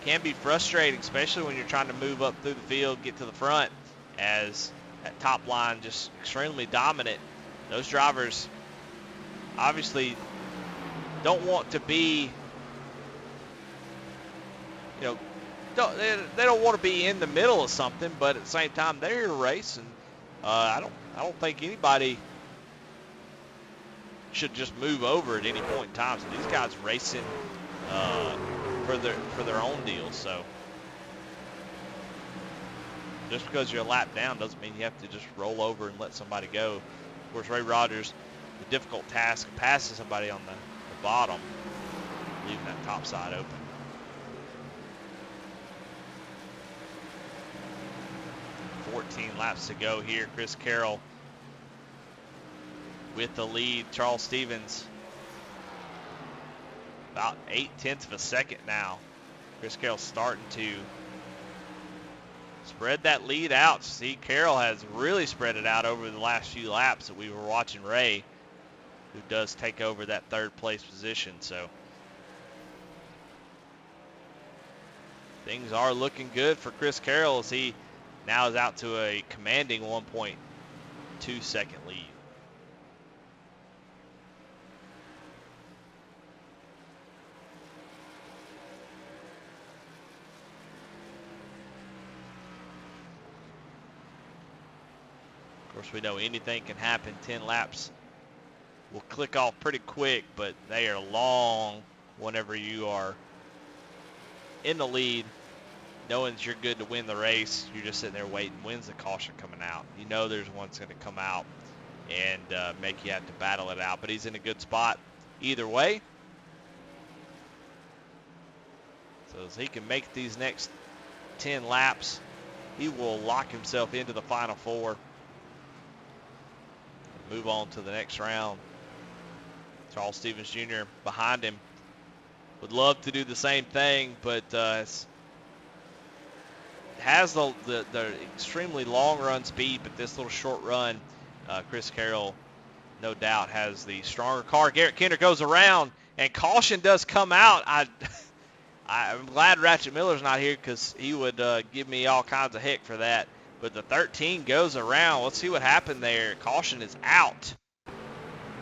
can be frustrating, especially when you're trying to move up through the field, get to the front, as that top line just extremely dominant. Those drivers obviously don't want to be, they don't want to be in the middle of something, but at the same time, they're here to race, and I don't think anybody should just move over at any point in time. So these guys racing for their own deals. So just because you're a lap down doesn't mean you have to just roll over and let somebody go. Of course, Ray Rogers, the difficult task of passing somebody on the bottom, leaving that top side open. .14 laps to go here. Chris Carroll with the lead. Charles Stevens about 0.8 of a second now. Chris Carroll starting to spread that lead out. See, Carroll has really spread it out over the last few laps that we were watching Ray, who does take over that third place position. So things are looking good for Chris Carroll as he now is out to a commanding 1.2 second lead. Of course, we know anything can happen. 10 laps will click off pretty quick, but they are long whenever you are in the lead, knowing that you're good to win the race. You're just sitting there waiting. When's the caution coming out? You know there's one's going to come out and make you have to battle it out. But he's in a good spot either way. So as he can make these next 10 laps, he will lock himself into the final four. Move on to the next round. Charles Stevens Jr. behind him would love to do the same thing, but has the extremely long run speed, but this little short run, Chris Carroll no doubt has the stronger car. Garrett Kenner goes around, and caution does come out. I'm glad Ratchet Miller's not here, because he would give me all kinds of heck for that. But the 13 goes around. Let's see what happened there. Caution is out.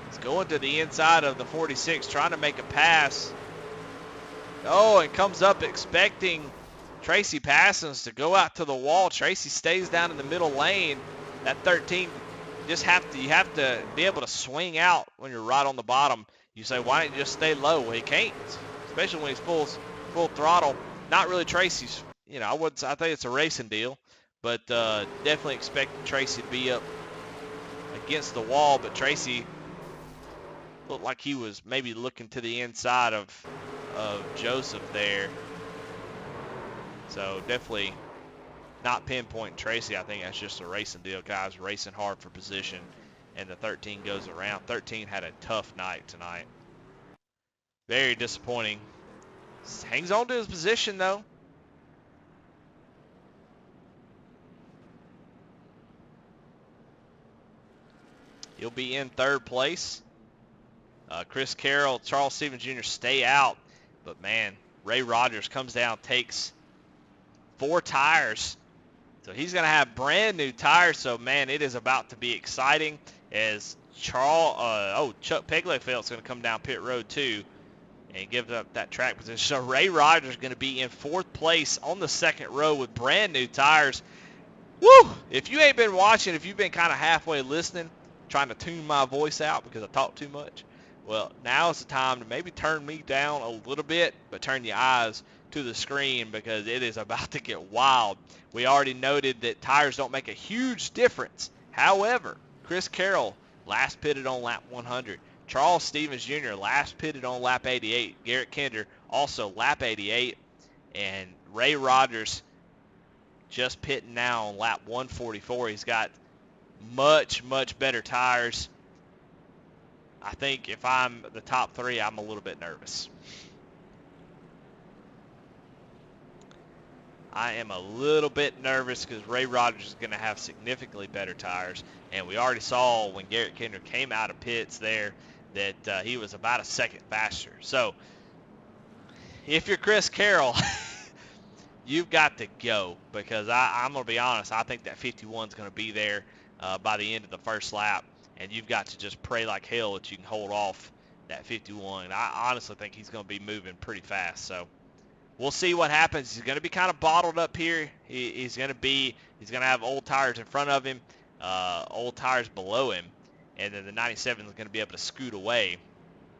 It's going to the inside of the 46, trying to make a pass. Oh, and comes up expecting Tracy Passons to go out to the wall. Tracy stays down in the middle lane. That 13, you have to be able to swing out when you're right on the bottom. You say, why don't you just stay low? Well, he can't, especially when he's full throttle. Not really Tracy's. I think it's a racing deal. But definitely expected Tracy to be up against the wall. But Tracy looked like he was maybe looking to the inside of Joseph there. So definitely not pinpointing Tracy. I think that's just a racing deal. Guys racing hard for position. And the 13 goes around. 13 had a tough night tonight. Very disappointing. Hangs on to his position, though. He'll be in third place. Chris Carroll, Charles Stevens Jr. stay out. But, man, Ray Rogers comes down, takes 4 tires. So he's going to have brand new tires. So, man, it is about to be exciting as Chuck Peglerfeld's going to come down pit road too and give up that track position. So Ray Rogers is going to be in 4th place on the 2nd row with brand new tires. Woo! If you ain't been watching, if you've been kind of halfway listening, trying to tune my voice out because I talk too much, well, now is the time to maybe turn me down a little bit, but turn your eyes to the screen because it is about to get wild. We already noted that tires don't make a huge difference. However, Chris Carroll last pitted on lap 100. Charles Stevens Jr. last pitted on lap 88. Garrett Kenner also lap 88. And Ray Rogers just pitting now on lap 144. He's got much, much better tires. I think if I'm the top 3, I'm a little bit nervous. I am a little bit nervous because Ray Rogers is going to have significantly better tires. And we already saw when Garrett Kenner came out of pits there that he was about a second faster. So if you're Chris Carroll, you've got to go because I'm going to be honest. I think that 51 is going to be there by the end of the first lap. And you've got to just pray like hell that you can hold off that 51. I honestly think he's going to be moving pretty fast. So we'll see what happens. He's going to be kind of bottled up here. He's going to have old tires in front of him, old tires below him, and then the 97 is going to be able to scoot away.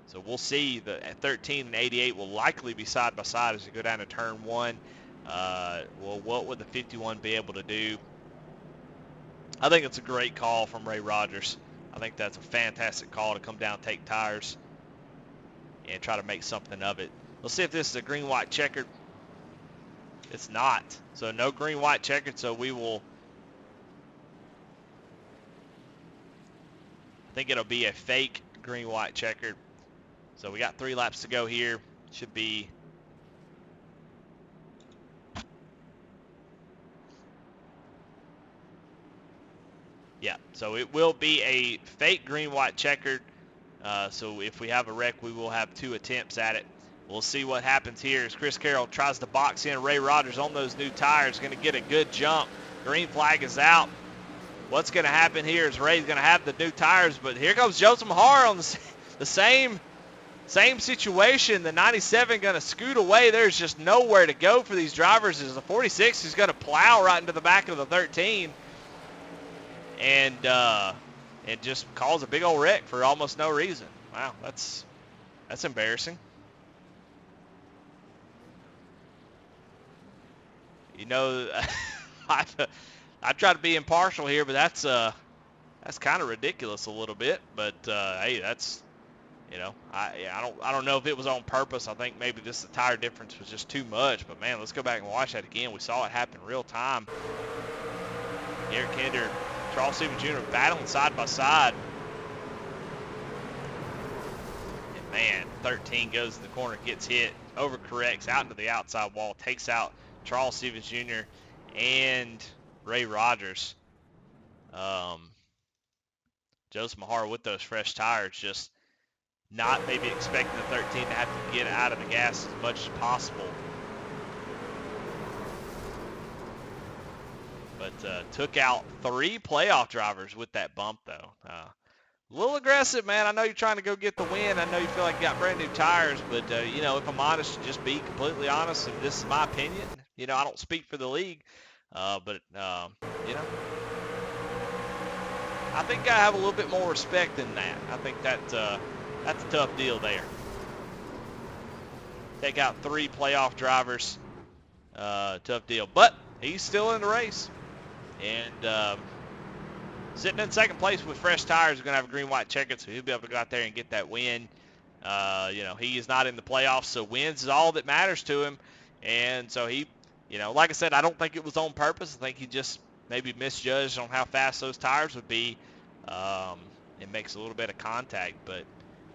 So we'll see. The 13 and 88 will likely be side by side as you go down to turn 1. Well, what would the 51 be able to do? I think it's a great call from Ray Rogers. I think that's a fantastic call to come down, take tires, and try to make something of it. Let's see if this is a green-white checkered. It's not. So no green-white checkered, so we will. I think it'll be a fake green-white checkered. So we got 3 laps to go here. Should be. Yeah, so it will be a fake green-white checkered. So if we have a wreck, we will have 2 attempts at it. We'll see what happens here as Chris Carroll tries to box in Ray Rogers on those new tires. Going to get a good jump. Green flag is out. What's going to happen here is Ray's going to have the new tires, but here comes Joseph Mahar on the same situation. The 97 going to scoot away. There's just nowhere to go for these drivers as the 46 is going to plow right into the back of the 13. And just cause a big old wreck for almost no reason. Wow, that's embarrassing. You know, I try to be impartial here, but that's kind of ridiculous a little bit. But hey, that's, you know, I don't know if it was on purpose. I think maybe just the tire difference was just too much. But man, let's go back and watch that again. We saw it happen real time. Garrett Kenner, Charles Stevens Jr. battling side by side. And man, 13 goes in the corner, gets hit, overcorrects out into the outside wall, takes out Charles Stevens Jr. and Ray Rogers. Joseph Mahar with those fresh tires, just not maybe expecting the 13 to have to get out of the gas as much as possible. But took out 3 playoff drivers with that bump, though. A little aggressive, man. I know you're trying to go get the win. I know you feel like you got brand new tires, but, you know, if I'm honest, just be completely honest, and this is my opinion. You know, I don't speak for the league, but, you know, I think I have a little bit more respect than that. I think that's a tough deal there. Take out 3 playoff drivers, tough deal. But he's still in the race. And sitting in second place with fresh tires, we're going to have a green-white checkered, so he'll be able to go out there and get that win. You know, he is not in the playoffs, so wins is all that matters to him. And so he, you know, like I said, I don't think it was on purpose. I think he just maybe misjudged on how fast those tires would be. It makes a little bit of contact, but,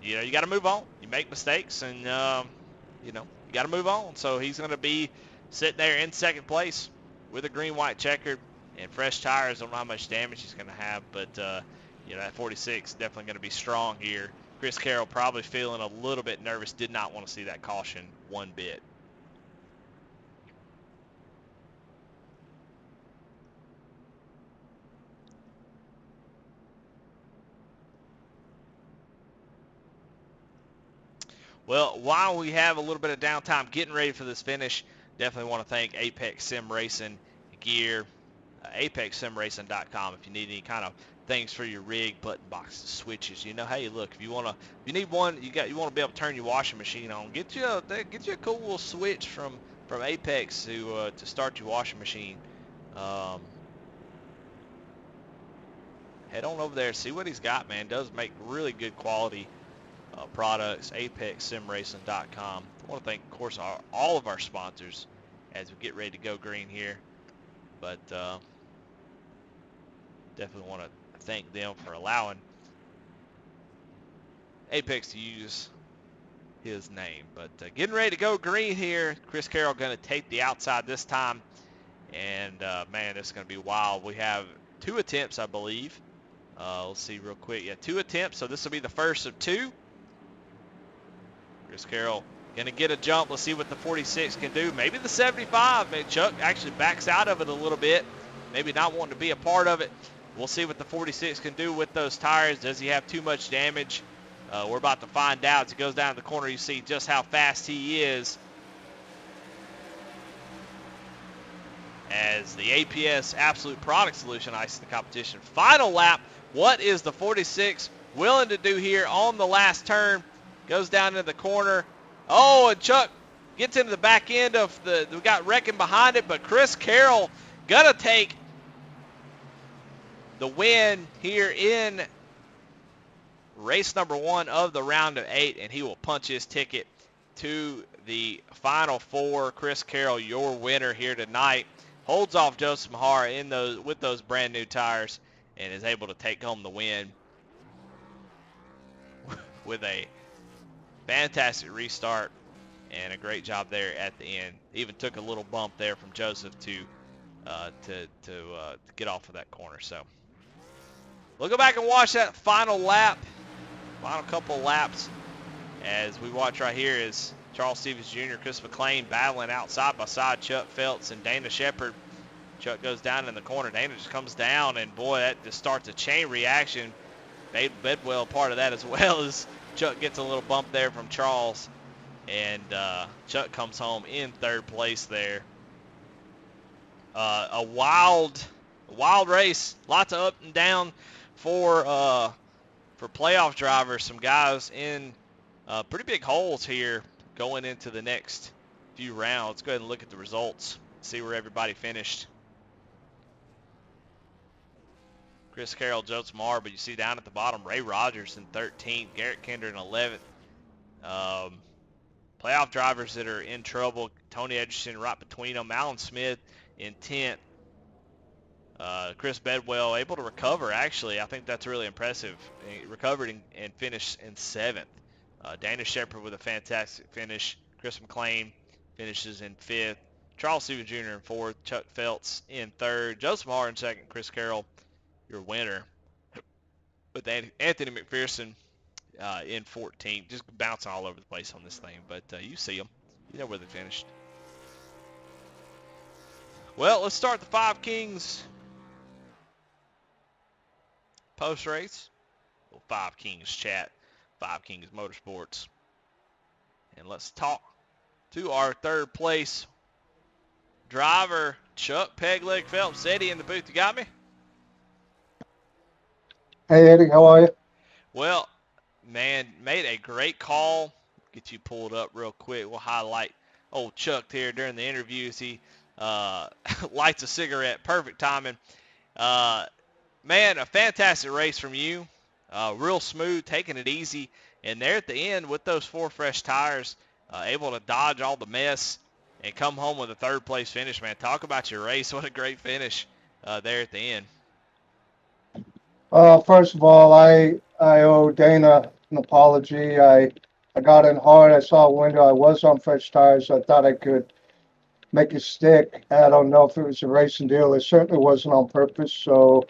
you got to move on. You make mistakes, and you got to move on. So he's going to be sitting there in second place with a green-white checkered and fresh tires. Don't know how much damage he's going to have, but that 46 is definitely going to be strong here. Chris Carroll probably feeling a little bit nervous. Did not want to see that caution one bit. Well, while we have a little bit of downtime getting ready for this finish, definitely want to thank Apex Sim Racing Gear, ApexSimRacing.com. If you need any kind of things for your rig, button boxes, switches, hey, look, if you need one, you want to be able to turn your washing machine on, get you a cool little switch from Apex to start your washing machine. Head on over there, see what he's got, man. Does make really good quality products. ApexSimRacing.com. I want to thank, of course, all of our sponsors as we get ready to go green here. But definitely want to thank them for allowing Apex to use his name. But getting ready to go green here. Chris Carroll going to take the outside this time. And, man, this is going to be wild. We have 2 attempts, I believe. Let's see real quick. Yeah, 2 attempts. So this will be the first of 2. Chris Carroll going to get a jump. Let's see what the 46 can do. Maybe the 75. Maybe Chuck actually backs out of it a little bit. Maybe not wanting to be a part of it. We'll see what the 46 can do with those tires. Does he have too much damage? We're about to find out. As he goes down the corner, you see just how fast he is. As the APS Absolute Product Solution ices the competition. Final lap. What is the 46 willing to do here on the last turn? Goes down into the corner. Oh, and Chuck gets into the back end of we got wrecking behind it, but Chris Carroll gonna take the win here in race number 1 of the round of 8, and he will punch his ticket to the final 4. Chris Carroll, your winner here tonight, holds off Joseph Mahara with those brand new tires and is able to take home the win with a fantastic restart and a great job there at the end. Even took a little bump there from Joseph to get off of that corner. So we'll go back and watch that final lap, final couple laps, as we watch right here is Charles Stevens Jr., Chris McLean battling out side by side, Chuck Phelps and Dana Shepard. Chuck goes down in the corner. Dana just comes down, and boy, that just starts a chain reaction. Bedwell part of that as well, as Chuck gets a little bump there from Charles, and Chuck comes home in 3rd place there. A wild race, lots of up and down for playoff drivers. Some guys in pretty big holes here going into the next few rounds. Let's go ahead and look at the results, see where everybody finished. Chris Carroll, Joseph Marr, but you see down at the bottom, Ray Rogers in 13th, Garrett Kenner in 11th. Playoff drivers that are in trouble, Tony Edgerton right between them, Alan Smith in 10th. Chris Bedwell able to recover, actually. I think that's really impressive. He recovered and finished in 7th. Dana Shepard with a fantastic finish. Chris McLean finishes in 5th. Charles Stevens Jr. in 4th. Chuck Phelps in 3rd. Joseph Marr in 2nd. Chris Carroll, your winner. With Anthony McPherson in 14th. Just bouncing all over the place on this thing. But you see them. You know where they finished. Well, let's start the Five Kings post-race. Little Five Kings chat. Five Kings Motorsports. And let's talk to our 3rd place driver, Chuck Pegleg Phelps. Eddie in the booth, you got me? Hey, Eddie, how are you? Well, man, made a great call. Get you pulled up real quick. We'll highlight old Chuck here during the interviews. He lights a cigarette. Perfect timing. Man, a fantastic race from you. Real smooth, taking it easy. And there at the end with those 4 fresh tires, able to dodge all the mess and come home with a 3rd place finish, man. Talk about your race. What a great finish there at the end. First of all, I owe Dana an apology. I got in hard. I saw a window. I was on fresh tires. I thought I could make it stick. I don't know if it was a racing deal. It certainly wasn't on purpose. So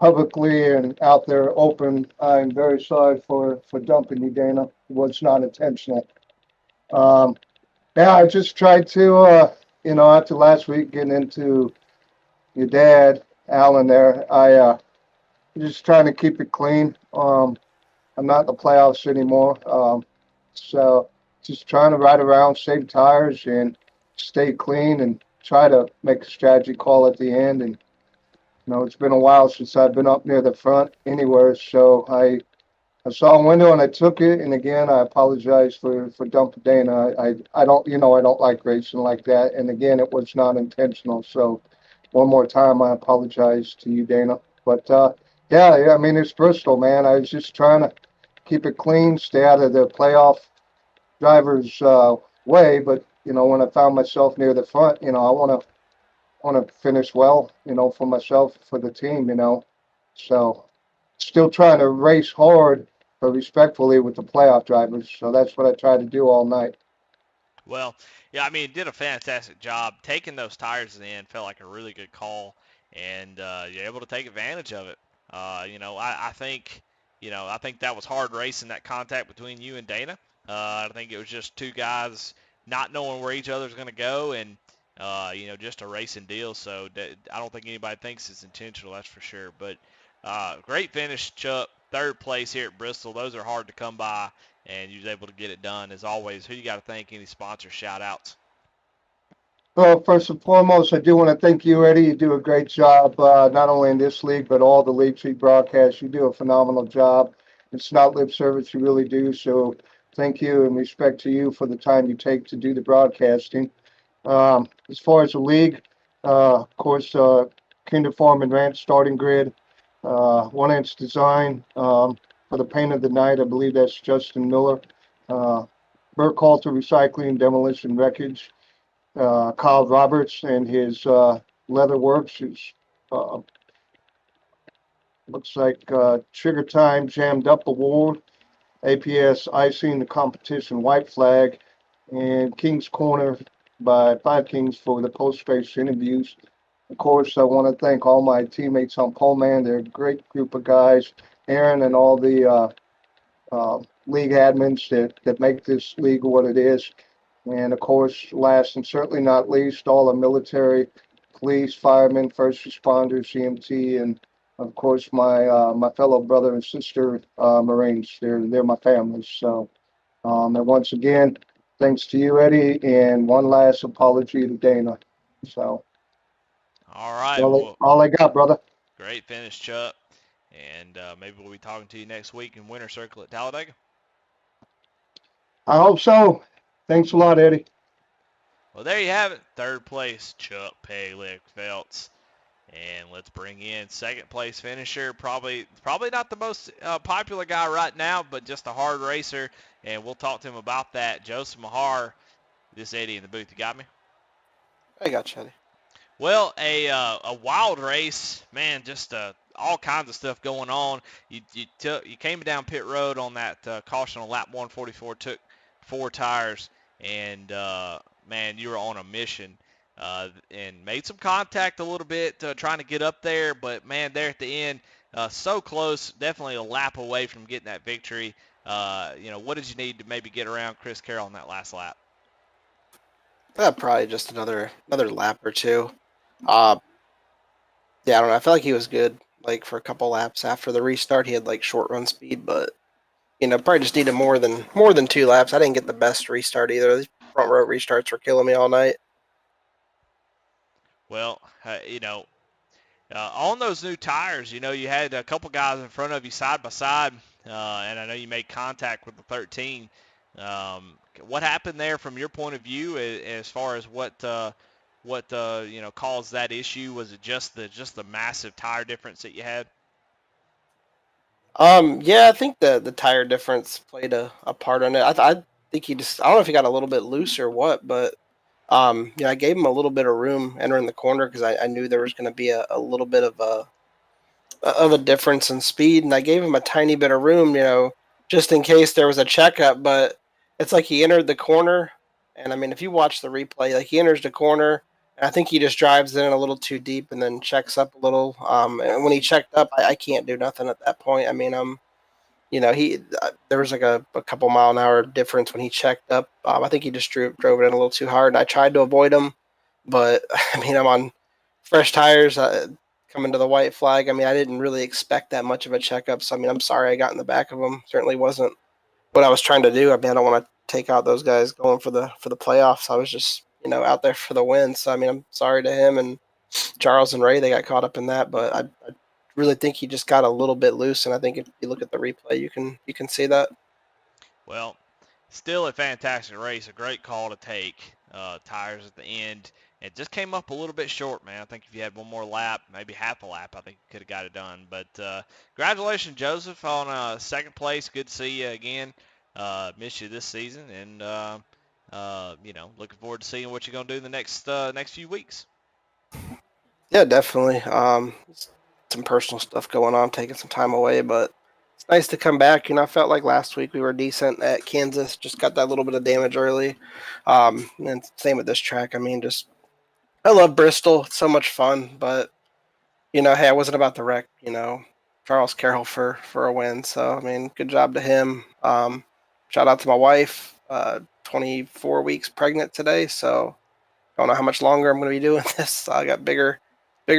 publicly and out there open, I'm very sorry for dumping you, Dana. It was not intentional. Um, yeah, I just tried to, after last week getting into your dad, Alan there, just trying to keep it clean. I'm not in the playoffs anymore. So just trying to ride around, save tires, and stay clean and try to make a strategy call at the end. And, it's been a while since I've been up near the front anywhere. So I saw a window and I took it. And again, I apologize for dumping Dana. I don't, I don't like racing like that. And again, it was not intentional. So one more time, I apologize to you, Dana. But yeah, I mean, it's Bristol, man. I was just trying to keep it clean, stay out of the playoff driver's way. But when I found myself near the front, I want to finish well, for myself, for the team, So still trying to race hard, but respectfully with the playoff drivers. So that's what I tried to do all night. Well, yeah, I mean, did a fantastic job taking those tires in. Felt like a really good call, and you're able to take advantage of it. I think, I think that was hard racing, that contact between you and Dana. I think it was just two guys not knowing where each other's going to go, and just a racing deal. So I don't think anybody thinks it's intentional. That's for sure. But great finish, Chuck. Third place here at Bristol. Those are hard to come by, and you was able to get it done. As always, who you got to thank? Any sponsor shout-outs? Well, first and foremost, I do want to thank you, Eddie. You do a great job, not only in this league, but all the leagues we broadcast. You do a phenomenal job. It's not lip service, you really do. So thank you and respect to you for the time you take to do the broadcasting. As far as the league, of course, Kinder Farm and Ranch starting grid, 1-inch design for the paint of the night. I believe that's Justin Miller. Burkhalter Recycling, Demolition Wreckage. Kyle Roberts and his leather works. Looks like Trigger Time Jammed Up Award, APS Icing, the competition white flag, and King's Corner by Five Kings for the post-race interviews. Of course, I want to thank all my teammates on Poleman. They're a great group of guys. Aaron and all the league admins that make this league what it is. And of course, last and certainly not least, all the military, police, firemen, first responders, EMT, and of course my fellow brother and sister Marines. They're my family. So, and once again, thanks to you, Eddie, and one last apology to Dana. So, All right. Well, all I got, brother. great finish, Chuck. And maybe we'll be talking to you next week in Winter Circle at Talladega. I hope so. Thanks a lot, Eddie. Well, there you have it. Third place, Chuck Peglich Felts. And let's bring in second place finisher. Probably not the most popular guy right now, but just a hard racer. And we'll talk to him about that. Joseph Mahar, this Eddie in the booth. You got me? I got you, Eddie. Well, a wild race, man. Just all kinds of stuff going on. You came down pit road on that caution on lap 144. Took 4 tires, and man, you were on a mission. And made some contact a little bit trying to get up there, but man, there at the end, so close, definitely a lap away from getting that victory. What did you need to maybe get around Chris Carroll on that last lap? Probably just another lap or two. Yeah, I don't know. I felt like he was good, like for a couple laps after the restart. He had like short run speed, but probably just needed more than 2 laps. I didn't get the best restart either. These front row restarts were killing me all night. Well, on those new tires, you had a couple guys in front of you side by side, and I know you made contact with the 13. What happened there from your point of view as far as what caused that issue? Was it just the massive tire difference that you had? Yeah, I think the tire difference played a part in it. I think I don't know if he got a little bit loose or what, but I gave him a little bit of room entering the corner because I knew there was going to be a little bit of a difference in speed, and I gave him a tiny bit of room, just in case there was a checkup. But it's like he entered the corner, and I mean, if you watch the replay, like he enters the corner, and I think he just drives in a little too deep and then checks up a little. And when he checked up, I can't do nothing at that point. I mean, there was like a couple mile an hour difference when he checked up. I think he just drove it in a little too hard, and I tried to avoid him, but I mean, I'm on fresh tires coming to the white flag. I mean, I didn't really expect that much of a checkup, so I mean, I'm sorry I got in the back of him. Certainly wasn't what I was trying to do. I mean, I don't want to take out those guys going for the playoffs. I was just out there for the win. So I mean, I'm sorry to him and Charles and Ray. They got caught up in that, but I really think he just got a little bit loose, and I think if you look at the replay, you can see that. Well, still a fantastic race, a great call to take. Tires at the end. It just came up a little bit short, man. I think if you had one more lap, maybe half a lap, I think you could have got it done. But congratulations, Joseph, on second place. Good to see you again. Missed you this season, and looking forward to seeing what you're gonna do in the next few weeks. Yeah, definitely. Some personal stuff going on, taking some time away, but it's nice to come back. I felt like last week we were decent at Kansas, just got that little bit of damage early. And same with this track. I mean, I love Bristol. It's so much fun, but hey, I wasn't about the wreck. Charles Carroll for a win. So I mean, good job to him. Shout out to my wife. 24 weeks pregnant today, so don't know how much longer I'm going to be doing this. I got bigger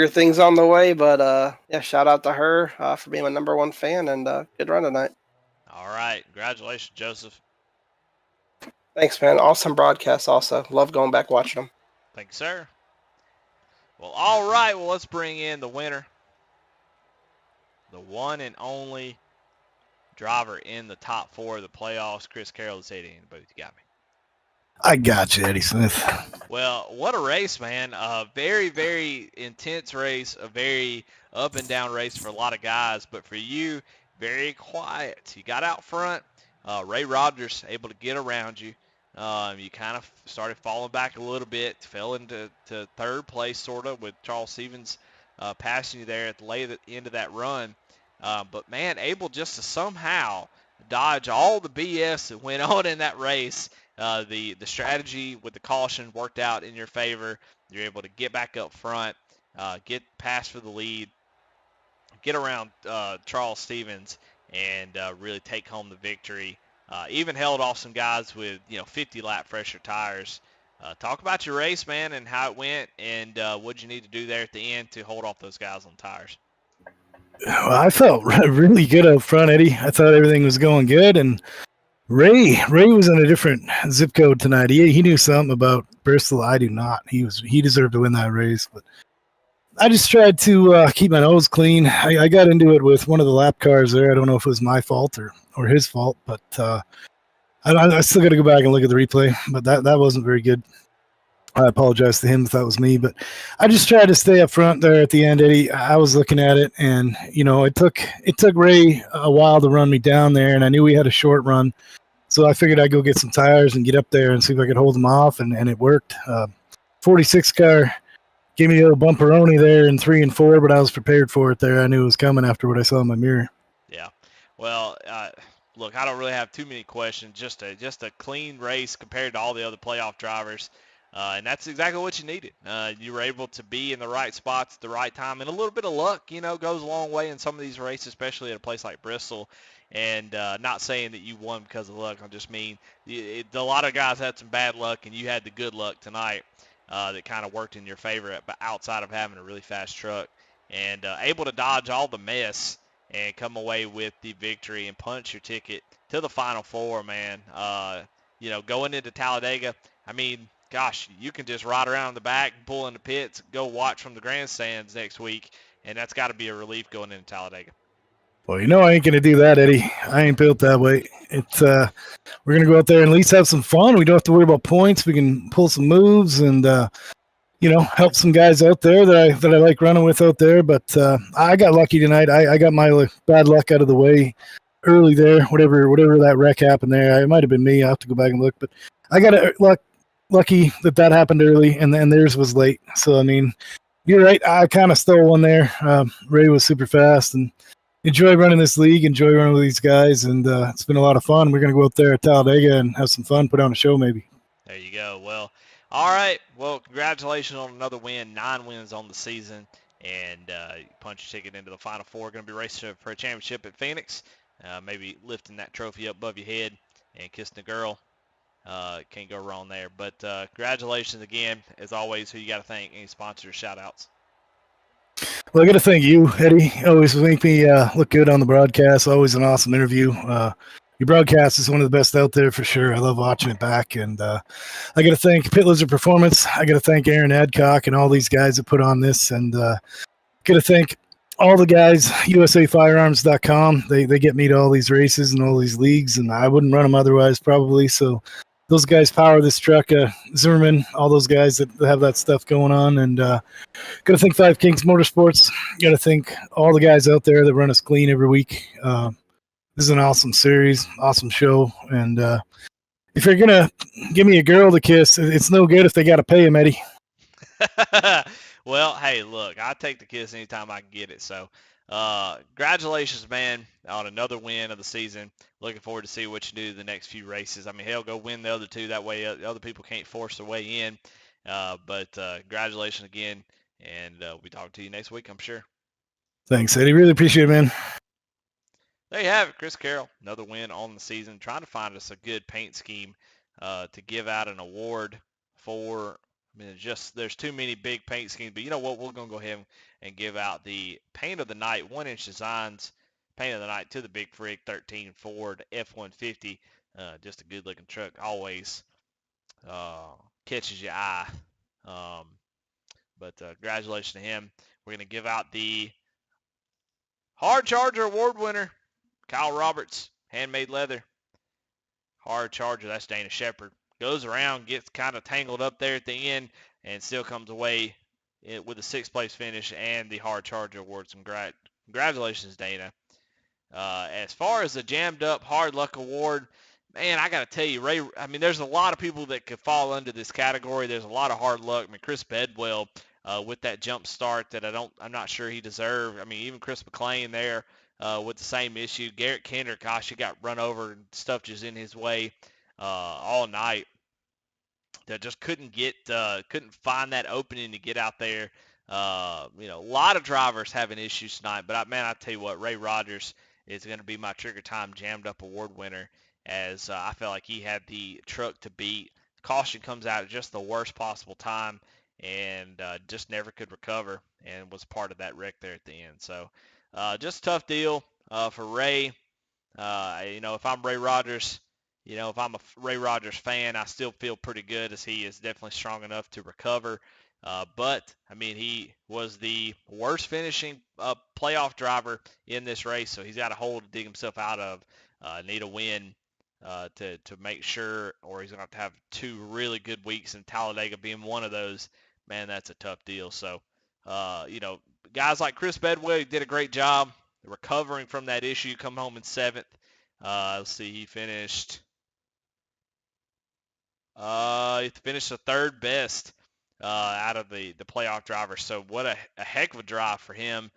things on the way, but yeah, shout out to her for being my number one fan, and good run tonight. All right, congratulations, Joseph. Thanks, man. Awesome broadcast. Also, love going back watching them. Thank you, sir. Well, all right. Well, let's bring in the winner, the one and only driver in the top 4 of the playoffs. Chris Carroll, let's say it in the booth. You got me. I got you, Eddie Smith. Well, what a race, man. A very, very intense race, a very up and down race for a lot of guys, but for you, very quiet. You got out front. Ray Rogers able to get around you. You kind of started falling back a little bit, fell into third place sort of with Charles Stevens passing you there at the end of that run. But, man, able just to somehow dodge all the BS that went on in that race. The strategy with the caution worked out in your favor. You're able to get back up front, get past for the lead, get around Charles Stevens, and really take home the victory. Even held off some guys with 50-lap fresher tires. Talk about your race, man, and how it went, and what you need to do there at the end to hold off those guys on tires. Well, I felt really good up front, Eddie. I thought everything was going good, and Ray was in a different zip code tonight. He knew something about Bristol. I do not. He deserved to win that race, but I just tried to keep my nose clean. I got into it with one of the lap cars there. I don't know if it was my fault or his fault, but I still got to go back and look at the replay. But that wasn't very good. I apologize to him if that was me, but I just tried to stay up front there at the end, Eddie. I was looking at it, and it took Ray a while to run me down there, and I knew we had a short run, so I figured I'd go get some tires and get up there and see if I could hold them off, and it worked. 46 car gave me a little bumperoni there in 3 and 4, but I was prepared for it there. I knew it was coming after what I saw in my mirror. Yeah, well, look, I don't really have too many questions. Just a clean race compared to all the other playoff drivers. And that's exactly what you needed. You were able to be in the right spots at the right time. And a little bit of luck, goes a long way in some of these races, especially at a place like Bristol. And not saying that you won because of luck. I just mean a lot of guys had some bad luck, and you had the good luck tonight that kind of worked in your favor outside of having a really fast truck. And able to dodge all the mess and come away with the victory and punch your ticket to the Final Four, man. Going into Talladega, I mean, gosh, you can just ride around in the back, pull in the pits, go watch from the grandstands next week, and that's got to be a relief going into Talladega. Well, I ain't going to do that, Eddie. I ain't built that way. It's we're going to go out there and at least have some fun. We don't have to worry about points. We can pull some moves and, help some guys out there that I like running with out there. But I got lucky tonight. I got my bad luck out of the way early there, whatever that wreck happened there. It might have been me. I'll have to go back and look. But I got lucky that happened early, and then theirs was late. So, I mean, you're right. I kind of stole one there. Ray was super fast, and enjoy running this league, enjoy running with these guys, and it's been a lot of fun. We're going to go out there at Talladega and have some fun, put on a show maybe. There you go. Well, all right. Well, congratulations on another win. 9 wins on the season. And you punch your ticket into the Final Four. Going to be racing for a championship at Phoenix. Maybe lifting that trophy up above your head and kissing a girl. Can't go wrong there. But congratulations again. As always, who you got to thank? Any sponsors, shout-outs? Well, I got to thank you, Eddie. Always make me look good on the broadcast. Always an awesome interview. Your broadcast is one of the best out there for sure. I love watching it back. And I got to thank Pit Lizard Performance. I got to thank Aaron Adcock and all these guys that put on this. And got to thank all the guys, USAFirearms.com. They get me to all these races and all these leagues, and I wouldn't run them otherwise probably. So those guys power this truck. Zimmerman, all those guys that have that stuff going on. And got to thank Five Kings Motorsports. Got to thank all the guys out there that run us clean every week. This is an awesome series, awesome show. And if you're going to give me a girl to kiss, it's no good if they got to pay him, Eddie. Well, hey, look, I take the kiss anytime I can get it. So congratulations, man, on another win of the season. Looking forward to see what you do the next few races. I mean, hell, go win the other two. That way other people can't force their way in. But congratulations again, and we'll be talking to you next week, I'm sure. Thanks, Eddie. Really appreciate it, man. There you have it, Chris Carroll. Another win on the season. Trying to find us a good paint scheme to give out an award for. I mean, there's too many big paint schemes. But you know what? We're going to go ahead and give out the Paint of the Night 1-inch designs Paint of the Night to the Big Frig 13 Ford F-150. Just a good-looking truck. Always catches your eye. But congratulations to him. We're going to give out the Hard Charger Award winner, Kyle Roberts, handmade leather. Hard Charger, that's Dana Shepard. Goes around, gets kind of tangled up there at the end, and still comes away with a 6th place finish and the Hard Charger Award. Congratulations, Dana. As far as the Jammed Up Hard Luck Award, man, I got to tell you, Ray, I mean, there's a lot of people that could fall under this category. There's a lot of hard luck. I mean, Chris Bedwell with that jump start that I'm not sure he deserved. I mean, even Chris McLean there with the same issue. Garrett Kenner, gosh, he got run over and stuff just in his way all night. That just couldn't find that opening to get out there. A lot of drivers having issues tonight. But, I tell you what, Ray Rogers is going to be my Trigger Time Jammed Up Award winner, as I felt like he had the truck to beat. Caution comes out at just the worst possible time, and just never could recover, and was part of that wreck there at the end. So just a tough deal for Ray. If I'm Ray Rogers, if I'm a Ray Rogers fan, I still feel pretty good, as he is definitely strong enough to recover. But he was the worst finishing playoff driver in this race, so he's got a hole to dig himself out of. Need a win to make sure, or he's going to have 2 really good weeks, and Talladega being one of those. Man, that's a tough deal. So, guys like Chris Bedwell, he did a great job recovering from that issue, come home in 7th. Let's see, he finished the 3rd best out of the playoff drivers. So what a heck of a drive for him,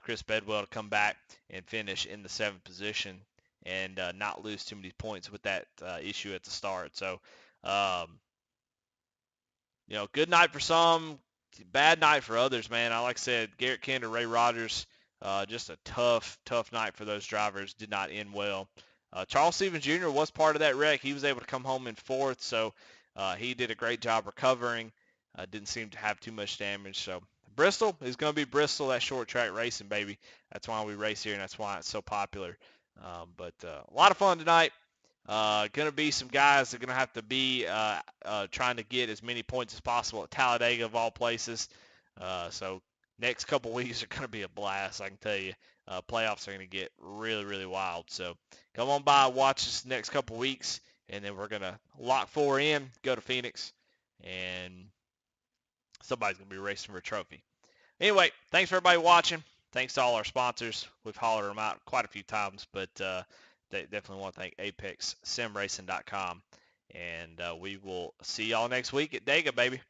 Chris Bedwell, to come back and finish in the 7th position and not lose too many points with that issue at the start. So, good night for some, bad night for others, man. Like I said, Garrett Kenner, Ray Rogers, just a tough night for those drivers. Did not end well. Charles Stevens Jr. was part of that wreck. He was able to come home in 4th, so he did a great job recovering. Didn't seem to have too much damage. So Bristol is going to be Bristol, that short track racing, baby. That's why we race here, and that's why it's so popular. But a lot of fun tonight. Going to be some guys that are going to have to be trying to get as many points as possible at Talladega, of all places. So next couple weeks are going to be a blast, I can tell you. Playoffs are going to get really, really wild. So come on by, watch this next couple weeks, and then we're going to lock 4 in, go to Phoenix, and somebody's going to be racing for a trophy. Anyway, thanks for everybody watching. Thanks to all our sponsors. We've hollered them out quite a few times, but definitely want to thank ApexSimRacing.com. And we will see y'all next week at Dega, baby.